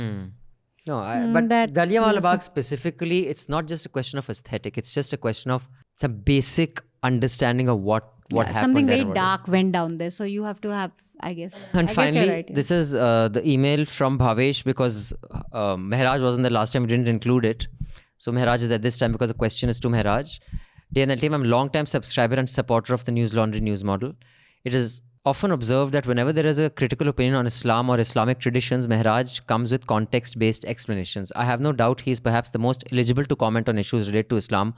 [SPEAKER 2] No, but
[SPEAKER 3] that
[SPEAKER 2] Jallianwala Bagh specifically, it's not just a question of aesthetic. It's just a question of some basic understanding of what happened
[SPEAKER 3] Something
[SPEAKER 2] there
[SPEAKER 3] very
[SPEAKER 2] and what is-
[SPEAKER 3] dark went down there. So you have to have, I guess.
[SPEAKER 2] And
[SPEAKER 3] I guess
[SPEAKER 2] finally,
[SPEAKER 3] you're right, yeah.
[SPEAKER 2] this is the email from Bhavesh because Mehraj wasn't there last time. We didn't include it. So Mehraj is there this time because the question is to Mehraj. Day and team, I'm a long-time subscriber and supporter of the Newslaundry news model. It is often observed that whenever there is a critical opinion on Islam or Islamic traditions, Mehraj comes with context-based explanations. I have no doubt he is perhaps the most eligible to comment on issues related to Islam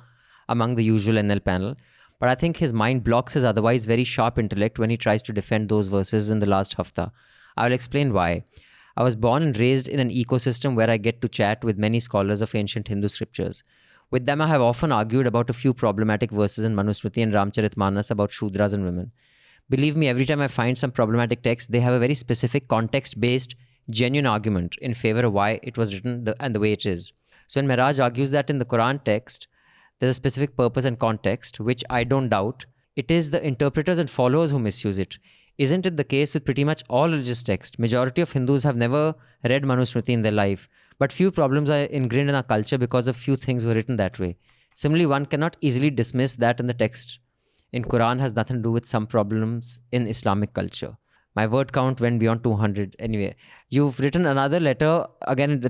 [SPEAKER 2] among the usual NL panel. But I think his mind blocks his otherwise very sharp intellect when he tries to defend those verses in the last Hafta. I will explain why. I was born and raised in an ecosystem where I get to chat with many scholars of ancient Hindu scriptures. With them, I have often argued about a few problematic verses in Manusmriti and Ramcharitmanas about Shudras and women. Believe me, every time I find some problematic text, they have a very specific context-based, genuine argument in favor of why it was written and the way it is. So when Mehraj argues that in the Quran text, there's a specific purpose and context, which I don't doubt, it is the interpreters and followers who misuse it. Isn't it the case with pretty much all religious texts? Majority of Hindus have never read Manusmriti in their life, but few problems are ingrained in our culture because of few things were written that way. Similarly, one cannot easily dismiss that in the text in Quran has nothing to do with some problems in Islamic culture. My word count went beyond 200. Anyway, you've written another letter. Again,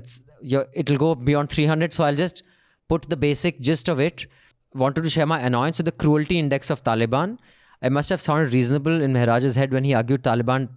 [SPEAKER 2] it'll go beyond 300. So I'll just put the basic gist of it. Wanted to share my annoyance with the cruelty index of Taliban. I must have sounded reasonable in Mehraj's head when he argued Taliban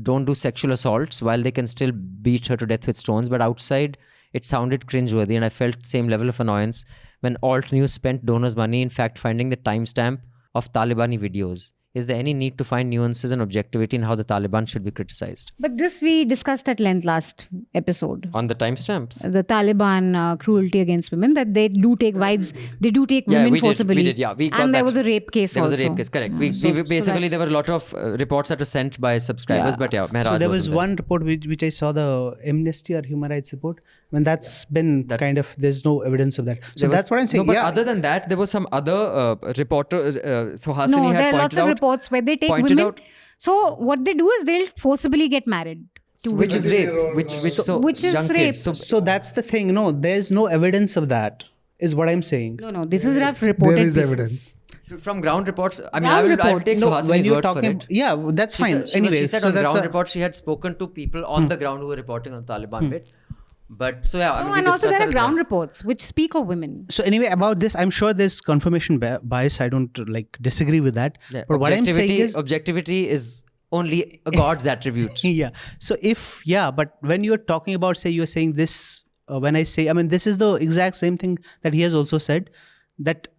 [SPEAKER 2] don't do sexual assaults while they can still beat her to death with stones. But outside, it sounded cringeworthy, and I felt same level of annoyance when Alt News spent donors' money in fact-finding the timestamp of Talibani videos. Is there any need to find nuances and objectivity in how the Taliban should be criticized?
[SPEAKER 3] But this we discussed at length last episode.
[SPEAKER 2] On the timestamps?
[SPEAKER 3] The Taliban cruelty against women, that they do take wives, they do take women forcibly.
[SPEAKER 2] We did. We got
[SPEAKER 3] and there
[SPEAKER 2] that.
[SPEAKER 3] was a rape case
[SPEAKER 2] There
[SPEAKER 3] also.
[SPEAKER 2] was a rape case, correct. There were a lot of reports that were sent by subscribers, but Mehraj
[SPEAKER 4] So there was
[SPEAKER 2] wasn't there.
[SPEAKER 4] one report which I saw, the Amnesty or Human Rights report. I mean, that's been kind of, there's no evidence of that. So that's what I'm saying.
[SPEAKER 2] No, but other than that, there was some other reporter, so Hasani
[SPEAKER 3] No,
[SPEAKER 2] had
[SPEAKER 3] there are
[SPEAKER 2] pointed
[SPEAKER 3] lots of
[SPEAKER 2] out,
[SPEAKER 3] reports where they take
[SPEAKER 2] pointed
[SPEAKER 3] women.
[SPEAKER 2] out-
[SPEAKER 3] So what they do is they'll forcibly get married to
[SPEAKER 2] which
[SPEAKER 3] women.
[SPEAKER 2] is rape,
[SPEAKER 3] which is
[SPEAKER 2] young
[SPEAKER 3] rape.
[SPEAKER 2] kids.
[SPEAKER 4] So that's the thing. No, there's no evidence of that, is what I'm saying.
[SPEAKER 3] No, this is rough reported
[SPEAKER 6] There is
[SPEAKER 3] pieces.
[SPEAKER 6] evidence.
[SPEAKER 2] From ground reports, I mean,
[SPEAKER 3] Ground
[SPEAKER 2] I will
[SPEAKER 3] reports.
[SPEAKER 2] take
[SPEAKER 4] No,
[SPEAKER 2] Suhasini's
[SPEAKER 4] when you're
[SPEAKER 2] word for
[SPEAKER 4] talking,
[SPEAKER 2] it.
[SPEAKER 4] yeah, that's fine. Anyway,
[SPEAKER 2] She said
[SPEAKER 4] so
[SPEAKER 2] on
[SPEAKER 4] that's
[SPEAKER 2] ground
[SPEAKER 4] a-
[SPEAKER 2] reports, she had spoken to people on the ground who were reporting on Taliban bit. But so yeah, I mean, we
[SPEAKER 3] and also
[SPEAKER 2] discussed
[SPEAKER 3] there
[SPEAKER 2] that
[SPEAKER 3] are
[SPEAKER 2] at
[SPEAKER 3] ground
[SPEAKER 2] length.
[SPEAKER 3] reports which speak of women.
[SPEAKER 4] So anyway, about this, I'm sure there's confirmation bias. I don't like disagree with that.
[SPEAKER 2] Yeah,
[SPEAKER 4] But what I'm saying is,
[SPEAKER 2] objectivity is only a God's attribute.
[SPEAKER 4] yeah. So but when you're talking about, say, you're saying this, when I say, I mean, this is the exact same thing that he has also said, that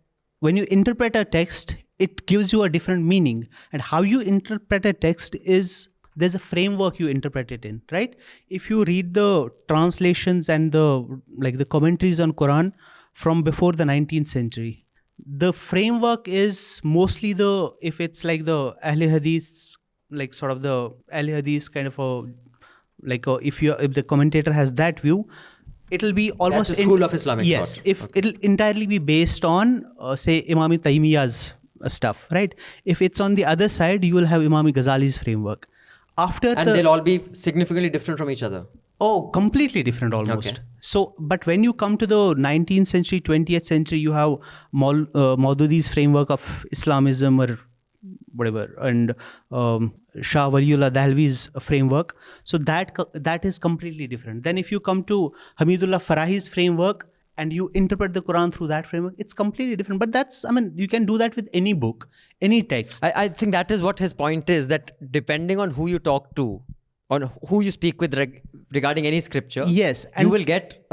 [SPEAKER 4] when you interpret a text, it gives you a different meaning. And how you interpret a text is, there's a framework you interpret it in, right? If you read the translations and the commentaries on Quran from before the 19th century, the framework is mostly if it's like the Ahl Hadith, like sort of the Ahl Hadith kind of if the commentator has that view, it'll be almost
[SPEAKER 2] That's the school of Islamic
[SPEAKER 4] yes,
[SPEAKER 2] thought.
[SPEAKER 4] it'll entirely be based on say Imam Taymiyyah's stuff, right? If it's on the other side, you will have Imam Ghazali's framework.
[SPEAKER 2] And they'll all be significantly different from each other.
[SPEAKER 4] Oh, completely different almost.
[SPEAKER 2] Okay.
[SPEAKER 4] So, but when you come to the 19th century, 20th century, you have Maududi's framework of Islamism or whatever, and Shah Waliullah Dahlvi's framework. So that is completely different. Then if you come to Hamidullah Farahi's framework and you interpret the Quran through that framework, it's completely different. But you can do that with any book, any text.
[SPEAKER 2] I think that is what his point is, that depending on who you talk to, on who you speak with regarding any scripture,
[SPEAKER 4] Yes,
[SPEAKER 2] you
[SPEAKER 4] and-
[SPEAKER 2] will get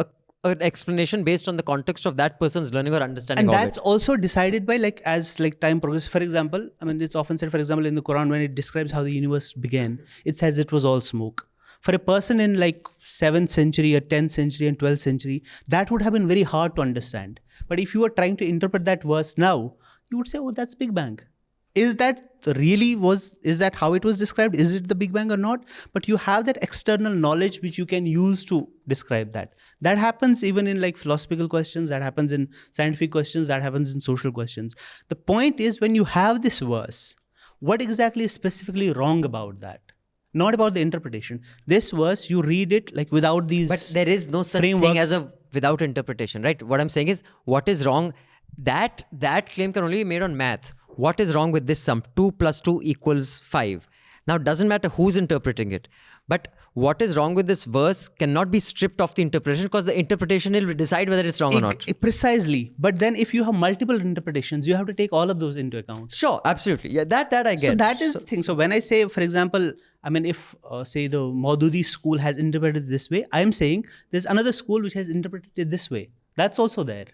[SPEAKER 2] an explanation based on the context of that person's learning or understanding
[SPEAKER 4] And
[SPEAKER 2] of
[SPEAKER 4] that's
[SPEAKER 2] it.
[SPEAKER 4] also decided by as time progresses. For example, it's often said, for example, in the Quran, when it describes how the universe began, it says it was all smoke. For a person in 7th century or 10th century and 12th century, that would have been very hard to understand. But if you were trying to interpret that verse now, you would say, oh, that's Big Bang. Is that how it was described? Is it the Big Bang or not? But you have that external knowledge which you can use to describe that. That happens even in philosophical questions, that happens in scientific questions, that happens in social questions. The point is, when you have this verse, what exactly is specifically wrong about that? Not about the interpretation. This verse, you read it without these
[SPEAKER 2] But there is no such thing
[SPEAKER 4] frameworks.
[SPEAKER 2] as a without interpretation, right? What I'm saying is, what is wrong? That claim can only be made on math. What is wrong with this sum? 2 plus 2 equals 5. Now, it doesn't matter who's interpreting it. But what is wrong with this verse cannot be stripped of the interpretation, because the interpretation will decide whether it's wrong or not.
[SPEAKER 4] Precisely. But then if you have multiple interpretations, you have to take all of those into account.
[SPEAKER 2] Sure, absolutely. Yeah, that I get.
[SPEAKER 4] So that is the thing. So when I say, for example, if say the Maududi school has interpreted this way, I am saying there's another school which has interpreted it this way. That's also there.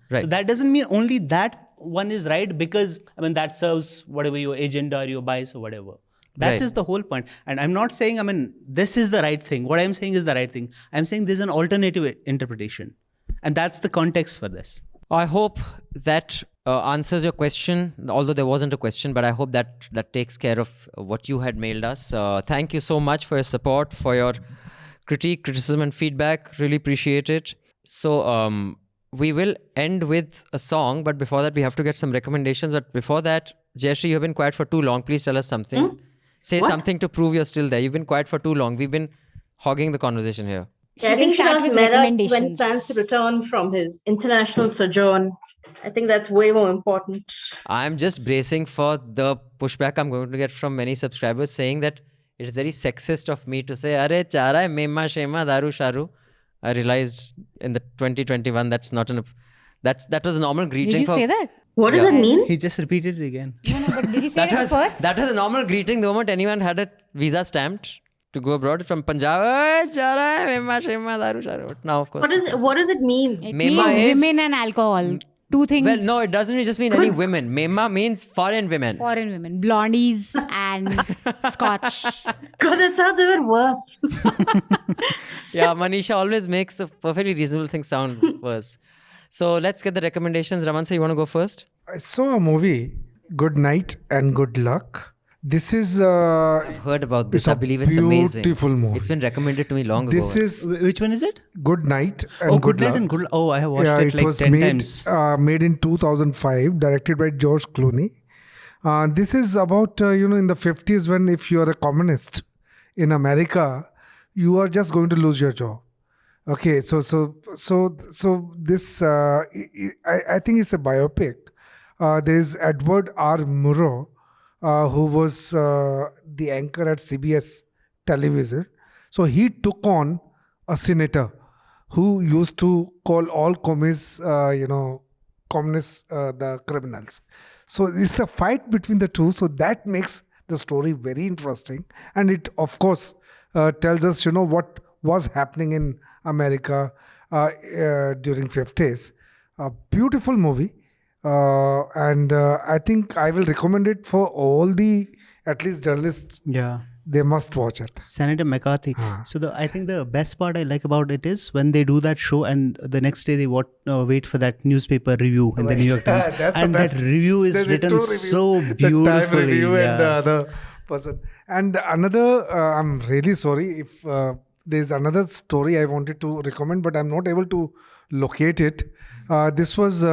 [SPEAKER 2] Right.
[SPEAKER 4] So that doesn't mean only that one is right, because that serves whatever your agenda or your bias or whatever. That is the whole point. And I'm not saying, this is the right thing. What I'm saying is the right thing. I'm saying there's an alternative interpretation. And that's the context for this.
[SPEAKER 2] I hope that answers your question, although there wasn't a question, but I hope that takes care of what you had mailed us. Thank you so much for your support, for your critique, criticism and feedback. Really appreciate it. So we will end with a song, but before that we have to get some recommendations. But before that, Jayashree, you have been quiet for too long. Please tell us something. Say
[SPEAKER 5] What?
[SPEAKER 2] something to prove you're still there. You've been quiet for too long. We've been hogging the conversation here.
[SPEAKER 5] Yeah, I
[SPEAKER 3] She
[SPEAKER 5] think
[SPEAKER 3] can
[SPEAKER 5] she
[SPEAKER 3] start
[SPEAKER 5] asked
[SPEAKER 3] with
[SPEAKER 5] Mehraj when he
[SPEAKER 3] recommendations.
[SPEAKER 5] plans to return from his international sojourn. I think that's way more important.
[SPEAKER 2] I'm just bracing for the pushback I'm going to get from many subscribers saying that it is very sexist of me to say, Are chara memma shema daru sharu. I realized in the 2021 that was a normal greeting.
[SPEAKER 3] Did you
[SPEAKER 2] for,
[SPEAKER 3] say that?
[SPEAKER 5] What does
[SPEAKER 2] Yeah.
[SPEAKER 5] it mean?
[SPEAKER 4] He just repeated it again.
[SPEAKER 3] No, but did he say
[SPEAKER 2] That
[SPEAKER 3] it
[SPEAKER 2] was
[SPEAKER 3] first?
[SPEAKER 2] that was a normal greeting the moment anyone had a visa stamped to go abroad from Punjab. "Oi, chara memma shema daru sharu." But now, of course.
[SPEAKER 5] What does it mean?
[SPEAKER 3] It
[SPEAKER 2] Mema
[SPEAKER 3] means
[SPEAKER 2] is-
[SPEAKER 3] women and alcohol. Two things.
[SPEAKER 2] Well, no, it doesn't just mean any women. Memma means foreign women.
[SPEAKER 3] Foreign women. Blondies and Scotch.
[SPEAKER 5] God, that sounds even worse.
[SPEAKER 2] Yeah, Manisha always makes a perfectly reasonable thing sound worse. So let's get the recommendations. Raman, so you want to go first?
[SPEAKER 6] I saw a movie, Good Night and Good Luck. This is
[SPEAKER 2] I've heard about this.
[SPEAKER 6] It's
[SPEAKER 2] I
[SPEAKER 6] a
[SPEAKER 2] believe it's amazing.
[SPEAKER 6] beautiful movie.
[SPEAKER 2] It's been recommended to me long
[SPEAKER 6] this
[SPEAKER 2] ago.
[SPEAKER 6] is
[SPEAKER 4] Which one is it?
[SPEAKER 6] Good Night and
[SPEAKER 4] Oh,
[SPEAKER 6] Good
[SPEAKER 4] Good Night
[SPEAKER 6] Luck.
[SPEAKER 4] and Good. Oh, I have watched
[SPEAKER 6] Yeah,
[SPEAKER 4] it like
[SPEAKER 6] was
[SPEAKER 4] 10
[SPEAKER 6] made,
[SPEAKER 4] times.
[SPEAKER 6] made in 2005, directed by George Clooney. This is about, in the 50s, when if you are a communist in America, you are just going to lose your job. Okay, so this, I think it's a biopic there's Edward R. Murrow, who was the anchor at CBS television. So he took on a senator who used to call all communists, the criminals. So it's a fight between the two. So that makes the story very interesting. And it, of course, tells us, what was happening in America during 50s. A beautiful movie. And I think I will recommend it for all the, at least journalists.
[SPEAKER 4] Yeah.
[SPEAKER 6] They must watch it.
[SPEAKER 4] Senator McCarthy. So I think the best part I like about it is when they do that show and the next day they wait for that newspaper review in the New York Times. And that review is written so beautifully.
[SPEAKER 6] The Time review and the other person. And another, I'm really sorry if there's another story I wanted to recommend, but I'm not able to locate it. This was,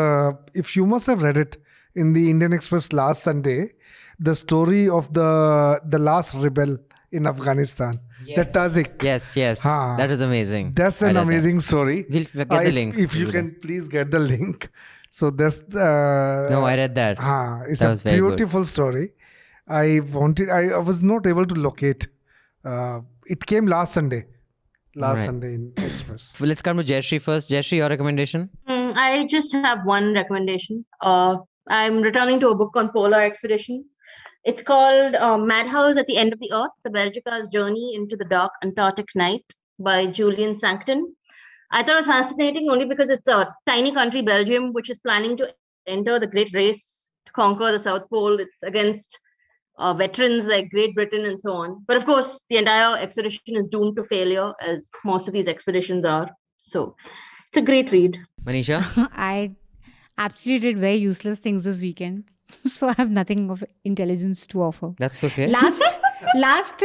[SPEAKER 6] if you must have read it in the Indian Express last Sunday, the story of the last rebel in Afghanistan, the Tajik.
[SPEAKER 2] Yes. That is amazing.
[SPEAKER 6] That's an amazing story.
[SPEAKER 2] We'll get the link.
[SPEAKER 6] If you can please get the link. So that's the...
[SPEAKER 2] No, I read that.
[SPEAKER 6] It's
[SPEAKER 2] That was
[SPEAKER 6] a
[SPEAKER 2] very good.
[SPEAKER 6] beautiful story. I was not able to locate. It came last Sunday. Sunday in Express.
[SPEAKER 2] Well, let's come to Jayashree first. Jayashree, your recommendation?
[SPEAKER 5] I just have one recommendation. I'm returning to a book on polar expeditions. It's called Madhouse at the End of the Earth, the Belgica's Journey into the Dark Antarctic Night by Julian Sancton. I thought it was fascinating only because it's a tiny country, Belgium, which is planning to enter the great race to conquer the South Pole. It's against veterans like Great Britain and so on. But of course, the entire expedition is doomed to failure, as most of these expeditions are. So it's a great read.
[SPEAKER 2] Manisha?
[SPEAKER 3] I absolutely did very useless things this weekend. So I have nothing of intelligence to offer.
[SPEAKER 2] That's okay.
[SPEAKER 3] Last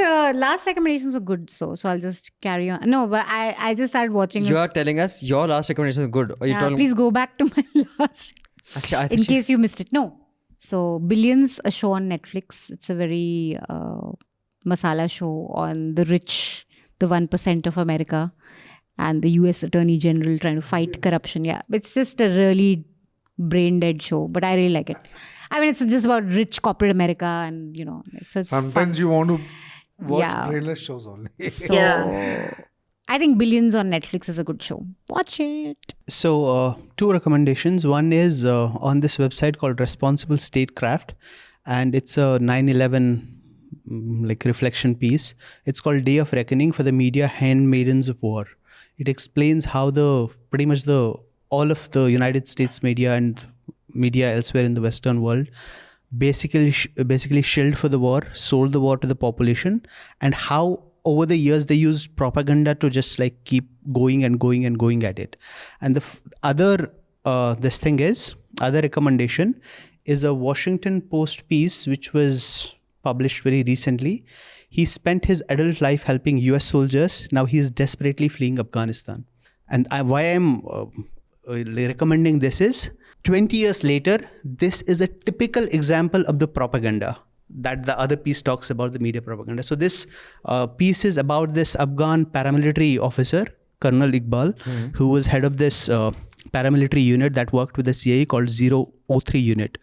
[SPEAKER 3] recommendations were good, so I'll just carry on. No, but I just started watching.
[SPEAKER 2] You are telling us your last recommendation is good. Or you told
[SPEAKER 3] please go back to my last.
[SPEAKER 2] Achha, I
[SPEAKER 3] In
[SPEAKER 2] think
[SPEAKER 3] case you missed it. No. So Billions, a show on Netflix. It's a very masala show on the rich, the 1% of America, and the US Attorney General trying to fight corruption. Yeah, it's just a really brain dead show, but I really like it. I mean, it's just about rich corporate America, and it's
[SPEAKER 6] Sometimes
[SPEAKER 3] fun.
[SPEAKER 6] you want to watch brainless shows only.
[SPEAKER 3] So, I think Billions on Netflix is a good show. Watch it.
[SPEAKER 4] So, two recommendations. One is on this website called Responsible Statecraft, and it's a 9/11 reflection piece. It's called Day of Reckoning for the Media Handmaidens of War. It explains how all of the United States media and media elsewhere in the Western world basically shilled for the war, sold the war to the population, and how over the years they used propaganda to just keep going and going and going at it. And the other recommendation is a Washington Post piece which was published very recently. He spent his adult life helping US soldiers. Now he is desperately fleeing Afghanistan. And why I'm recommending this is 20 years later, this is a typical example of the propaganda that the other piece talks about, the media propaganda. So this piece is about this Afghan paramilitary officer, Colonel Iqbal, who was head of this paramilitary unit that worked with the CIA called 003 unit.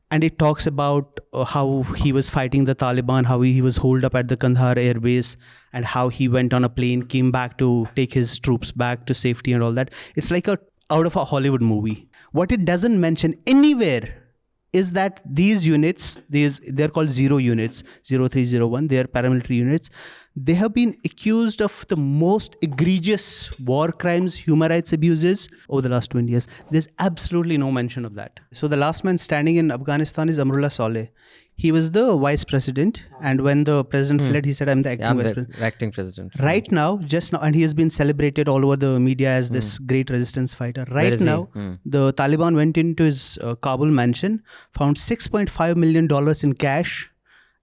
[SPEAKER 4] And it talks about how he was fighting the Taliban, how he was holed up at the Kandahar Air Base, and how he went on a plane, came back to take his troops back to safety and all that. It's like out of a Hollywood movie. What it doesn't mention anywhere is that these units, they're called 0 units, 0301, they are paramilitary units. They have been accused of the most egregious war crimes, human rights abuses over the last 20 years. There's absolutely no mention of that. So the last man standing in Afghanistan is Amrullah Saleh. He was the vice president, and when the president fled, he said, I'm the
[SPEAKER 2] acting president.
[SPEAKER 4] Right now, just now, and he has been celebrated all over the media as this great resistance fighter. Right now, the Taliban went into his Kabul mansion, found $6.5 million in cash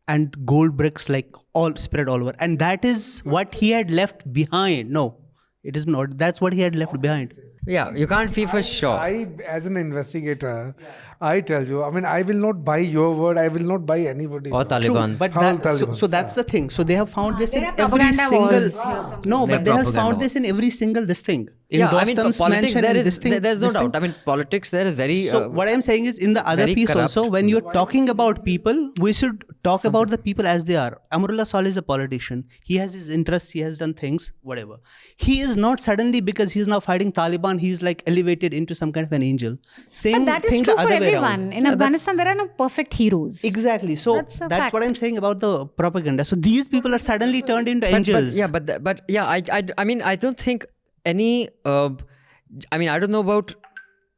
[SPEAKER 4] and gold bricks all spread all over. And that is what he had left behind. No, it is not. That's what he had left behind.
[SPEAKER 2] Yeah, you can't be for sure.
[SPEAKER 6] I, as an investigator, I tell you, I mean, I will not buy your word. I will not buy anybody's
[SPEAKER 2] Or
[SPEAKER 6] word.
[SPEAKER 2] Taliban's.
[SPEAKER 4] But
[SPEAKER 6] How
[SPEAKER 4] that, so,
[SPEAKER 6] Taliban?
[SPEAKER 4] so that's the thing. So they have found this in
[SPEAKER 3] There are
[SPEAKER 4] every
[SPEAKER 3] propaganda
[SPEAKER 4] single.
[SPEAKER 3] wars
[SPEAKER 4] No,
[SPEAKER 2] They're
[SPEAKER 4] but they have
[SPEAKER 2] propaganda
[SPEAKER 4] found this in every single this thing. In
[SPEAKER 2] Yeah, I mean,
[SPEAKER 4] Dostum's
[SPEAKER 2] politics,
[SPEAKER 4] mention
[SPEAKER 2] there
[SPEAKER 4] in
[SPEAKER 2] is,
[SPEAKER 4] this thing,
[SPEAKER 2] there's no
[SPEAKER 4] this thing.
[SPEAKER 2] doubt. I mean, politics, there is very...
[SPEAKER 4] So what I'm saying is, in the other
[SPEAKER 2] very
[SPEAKER 4] piece
[SPEAKER 2] corrupt.
[SPEAKER 4] also, when you're talking about people, we should talk about the people as they are. Amrullah Saleh is a politician. He has his interests. He has done things, whatever. He is not suddenly, because he's now fighting Taliban, he's like elevated into some kind of an angel. Same
[SPEAKER 3] But that is
[SPEAKER 4] thing
[SPEAKER 3] true
[SPEAKER 4] the
[SPEAKER 3] for
[SPEAKER 4] other way
[SPEAKER 3] everyone.
[SPEAKER 4] around.
[SPEAKER 3] In Afghanistan, there are no perfect heroes.
[SPEAKER 4] Exactly. So
[SPEAKER 3] That's a
[SPEAKER 4] that's
[SPEAKER 3] fact.
[SPEAKER 4] what I'm saying about the propaganda. So these people are suddenly turned into angels.
[SPEAKER 2] I mean, I don't think any... I mean, I don't know about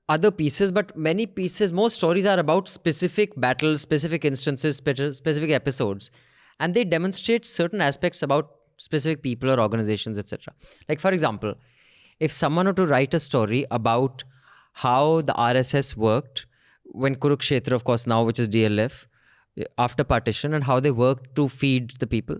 [SPEAKER 2] other pieces, but many pieces, most stories are about specific battles, specific instances, specific episodes. And they demonstrate certain aspects about specific people or organizations, etc. Like, for example, if someone were to write a story about how the RSS worked when Kurukshetra, of course, now, which is DLF, after partition, and how they worked to feed the people,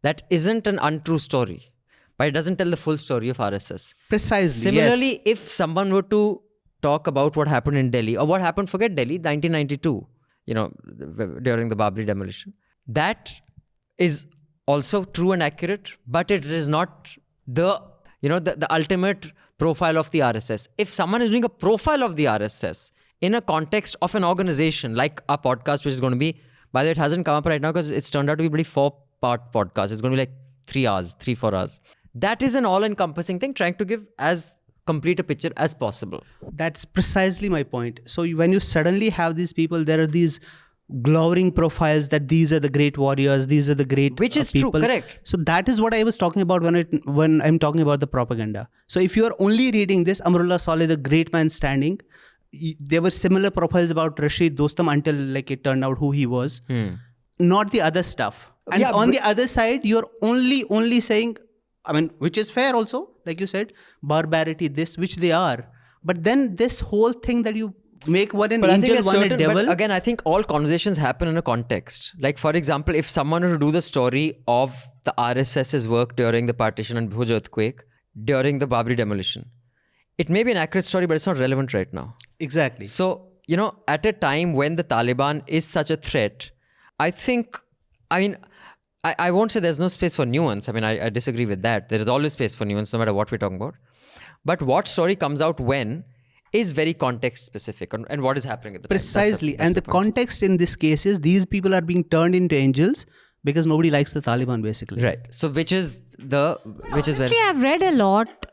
[SPEAKER 2] that isn't an untrue story. But it doesn't tell the full story of RSS.
[SPEAKER 4] Precisely.
[SPEAKER 2] Similarly,
[SPEAKER 4] yes.
[SPEAKER 2] if someone were to talk about what happened in Delhi, or what happened, forget Delhi, 1992, during the Babri demolition, that is also true and accurate, but it is not the ultimate profile of the RSS. If someone is doing a profile of the RSS in a context of an organization, like our podcast, which is going to be, by the way, it hasn't come up right now because it's turned out to be a 4-part podcast. It's going to be like 3-4 hours. That is an all-encompassing thing, trying to give as complete a picture as possible.
[SPEAKER 4] That's precisely my point. So when you suddenly have these people, there are these glowering profiles that these are the great warriors, these are the great
[SPEAKER 2] Which is
[SPEAKER 4] people.
[SPEAKER 2] true, correct.
[SPEAKER 4] So that is what I was talking about when I'm talking about the propaganda. So if you are only reading this, Amrullah Saleh, the great man standing, there were similar profiles about Rashid Dostum until like it turned out who he was. Not the other stuff. And on the other side, you're only saying, I mean, which is fair also, like you said, barbarity, this, which they are. But then this whole thing that you make one an angel, one a devil.
[SPEAKER 2] But again, I think all conversations happen in a context. Like, for example, if someone were to do the story of the RSS's work during the partition and Bhuj earthquake, during the Babri demolition, it may be an accurate story, but it's not relevant right now.
[SPEAKER 4] Exactly.
[SPEAKER 2] So, at a time when the Taliban is such a threat, I think, I won't say there's no space for nuance. I mean, I disagree with that. There is always space for nuance, no matter what we're talking about. But what story comes out when is very context specific and what is happening at the time.
[SPEAKER 4] Precisely. And the context in this case is these people are being turned into angels because nobody likes the Taliban, basically.
[SPEAKER 2] Right. So which is where...
[SPEAKER 3] Honestly, I've read a lot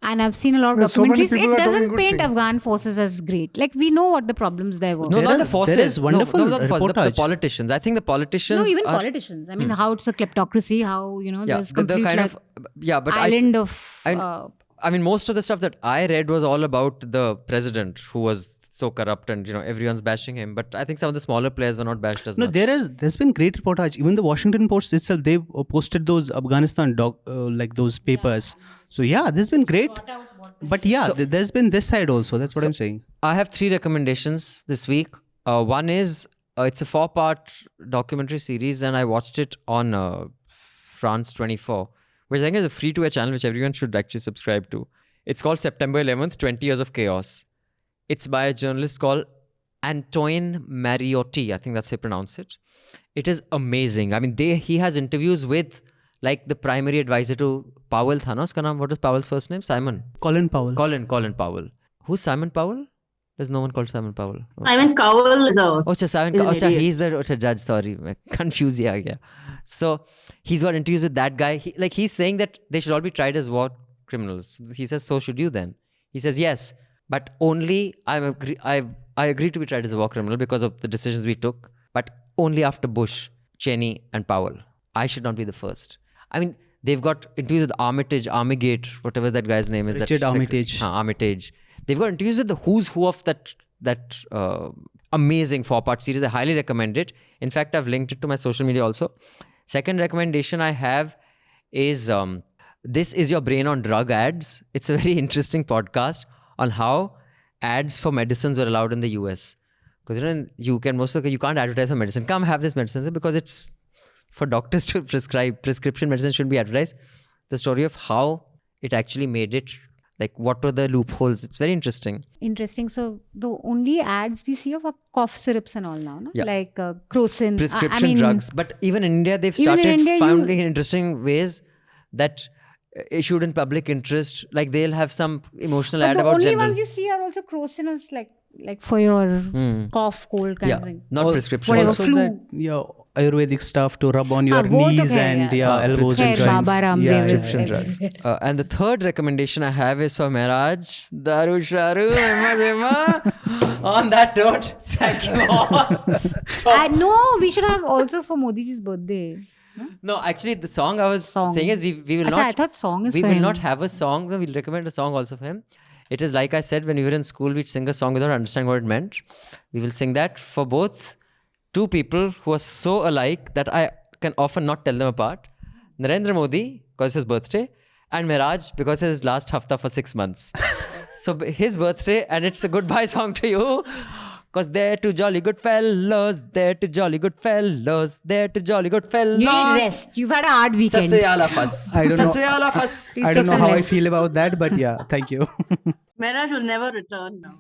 [SPEAKER 3] and I've seen a lot of
[SPEAKER 6] Well, so many
[SPEAKER 3] documentaries.
[SPEAKER 6] people
[SPEAKER 3] It
[SPEAKER 6] are doing
[SPEAKER 3] doesn't
[SPEAKER 6] good
[SPEAKER 3] paint
[SPEAKER 6] things.
[SPEAKER 3] Afghan forces as great. Like, we know what the problems there were.
[SPEAKER 2] No, not the forces.
[SPEAKER 4] there is wonderful
[SPEAKER 2] not the forces. The
[SPEAKER 4] reportage.
[SPEAKER 2] politicians. I think the politicians...
[SPEAKER 3] No, even
[SPEAKER 2] are,
[SPEAKER 3] politicians. I mean, how it's a kleptocracy, how, there's
[SPEAKER 2] the
[SPEAKER 3] complete
[SPEAKER 2] kind
[SPEAKER 3] like,
[SPEAKER 2] of... Yeah, but
[SPEAKER 3] island of...
[SPEAKER 2] I mean, most of the stuff that I read was all about the president who was so corrupt and, everyone's bashing him. But I think some of the smaller players were not bashed as much.
[SPEAKER 4] There's been great reportage. Even the Washington Post itself, they've posted those Afghanistan like those papers. So yeah, there's been great. But yeah, there's been this side also. That's what I'm saying.
[SPEAKER 2] I have 3 recommendations this week. One is, it's a 4-part documentary series and I watched it on France 24, which I think is a free-to-air channel which everyone should actually subscribe to. It's called September 11th, 20 Years of Chaos. It's by a journalist called Antoine Mariotti. I think that's how you pronounce it. It is amazing. I mean, he has interviews with like the primary advisor to Powell. What was Powell's first name? Simon.
[SPEAKER 4] Colin Powell.
[SPEAKER 2] Colin Powell. Who's Simon Powell? There's no one called Simon Powell.
[SPEAKER 5] Simon Cowell is a
[SPEAKER 2] Simon Cowell. He's the judge. Sorry, confused. Yeah. So he's got interviews with that guy. He's saying that they should all be tried as war criminals. He says, so should you then? He says, yes, but only I agree to be tried as a war criminal because of the decisions we took, but only after Bush, Cheney and Powell. I should not be the first. I mean, they've got interviews with Armigate, whatever that guy's name is.
[SPEAKER 4] Richard Armitage.
[SPEAKER 2] Armitage. They've got interviews with the who's who of that amazing 4-part series. I highly recommend it. In fact, I've linked it to my social media also. Second recommendation I have is This Is Your Brain on Drug Ads. It's a very interesting podcast on how ads for medicines were allowed in the US. Because you can't advertise for medicine. Come have this medicine because it's for doctors to prescribe. Prescription medicine shouldn't be advertised. The story of how it actually made it Like, what were the loopholes? It's very interesting.
[SPEAKER 3] Interesting. So the only ads we see of are cough syrups and all now, no?
[SPEAKER 2] Yeah.
[SPEAKER 3] Like Crocin.
[SPEAKER 2] Prescription drugs. But even in India, they've
[SPEAKER 3] Even in
[SPEAKER 2] started
[SPEAKER 3] India,
[SPEAKER 2] finding interesting ways that issued in public interest. Like, they'll have some emotional ad
[SPEAKER 3] But the
[SPEAKER 2] about
[SPEAKER 3] only
[SPEAKER 2] general.
[SPEAKER 3] ones you see are also Crocin is like for your cough, cold kind of thing.
[SPEAKER 2] Not prescription.
[SPEAKER 3] Whatever.
[SPEAKER 4] Also
[SPEAKER 3] flu.
[SPEAKER 4] that, Ayurvedic stuff to rub on your
[SPEAKER 3] wo to
[SPEAKER 4] knees
[SPEAKER 3] khair,
[SPEAKER 4] and
[SPEAKER 3] yeah.
[SPEAKER 4] elbows and
[SPEAKER 3] Khair,
[SPEAKER 4] joints.
[SPEAKER 3] Baba Ramdev
[SPEAKER 4] Yeah,
[SPEAKER 3] is
[SPEAKER 4] prescription drugs.
[SPEAKER 3] everywhere.
[SPEAKER 2] And the third recommendation I have is for Mehraj. Daru Sharu, Emma. On that note, thank you all.
[SPEAKER 3] No, we should have also for Modi's birthday.
[SPEAKER 2] No, actually, the song I was
[SPEAKER 3] Song.
[SPEAKER 2] saying is we will
[SPEAKER 3] Achha,
[SPEAKER 2] not.
[SPEAKER 3] I thought song is
[SPEAKER 2] we
[SPEAKER 3] for
[SPEAKER 2] will
[SPEAKER 3] him.
[SPEAKER 2] not have a song. We'll recommend a song also for him. It is like I said, when we were in school, we'd sing a song without understanding what it meant. We will sing that for both two people who are so alike that I can often not tell them apart. Narendra Modi, because his birthday, and Mehraj, because it's his last hafta for 6 months. So his birthday, and it's a goodbye song to you. Because they're two jolly good fellows, they're two jolly good fellows, they're two jolly good fellows.
[SPEAKER 3] You need rest. You've had a hard weekend.
[SPEAKER 2] Sasse all of us.
[SPEAKER 4] I don't know.
[SPEAKER 2] Sasse all of us.
[SPEAKER 3] Please
[SPEAKER 4] I
[SPEAKER 3] take
[SPEAKER 4] don't know
[SPEAKER 3] some
[SPEAKER 4] how I
[SPEAKER 3] rest.
[SPEAKER 4] feel about that, but yeah, thank you.
[SPEAKER 5] Mehraj will never return now.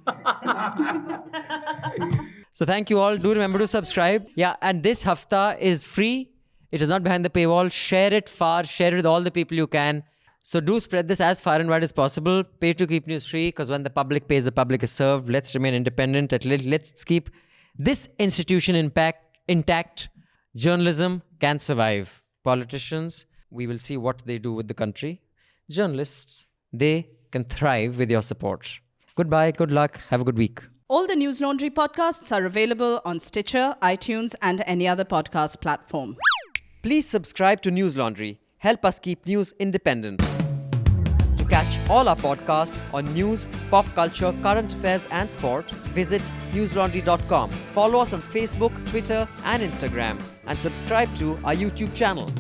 [SPEAKER 2] So thank you all. Do remember to subscribe. Yeah, and this hafta is free. It is not behind the paywall. Share it far. Share it with all the people you can. So do spread this as far and wide as possible. Pay to keep news free, because when the public pays, the public is served. Let's remain independent. Let's keep this institution intact. Journalism can survive. Politicians, we will see what they do with the country. Journalists, they can thrive with your support. Goodbye. Good luck. Have a good week.
[SPEAKER 1] All the News Laundry podcasts are available on Stitcher, iTunes, and any other podcast platform.
[SPEAKER 2] Please subscribe to News Laundry. Help us keep news independent. To catch all our podcasts on news, pop culture, current affairs, and sport, visit newslaundry.com. Follow us on Facebook, Twitter, and Instagram, and subscribe to our YouTube channel.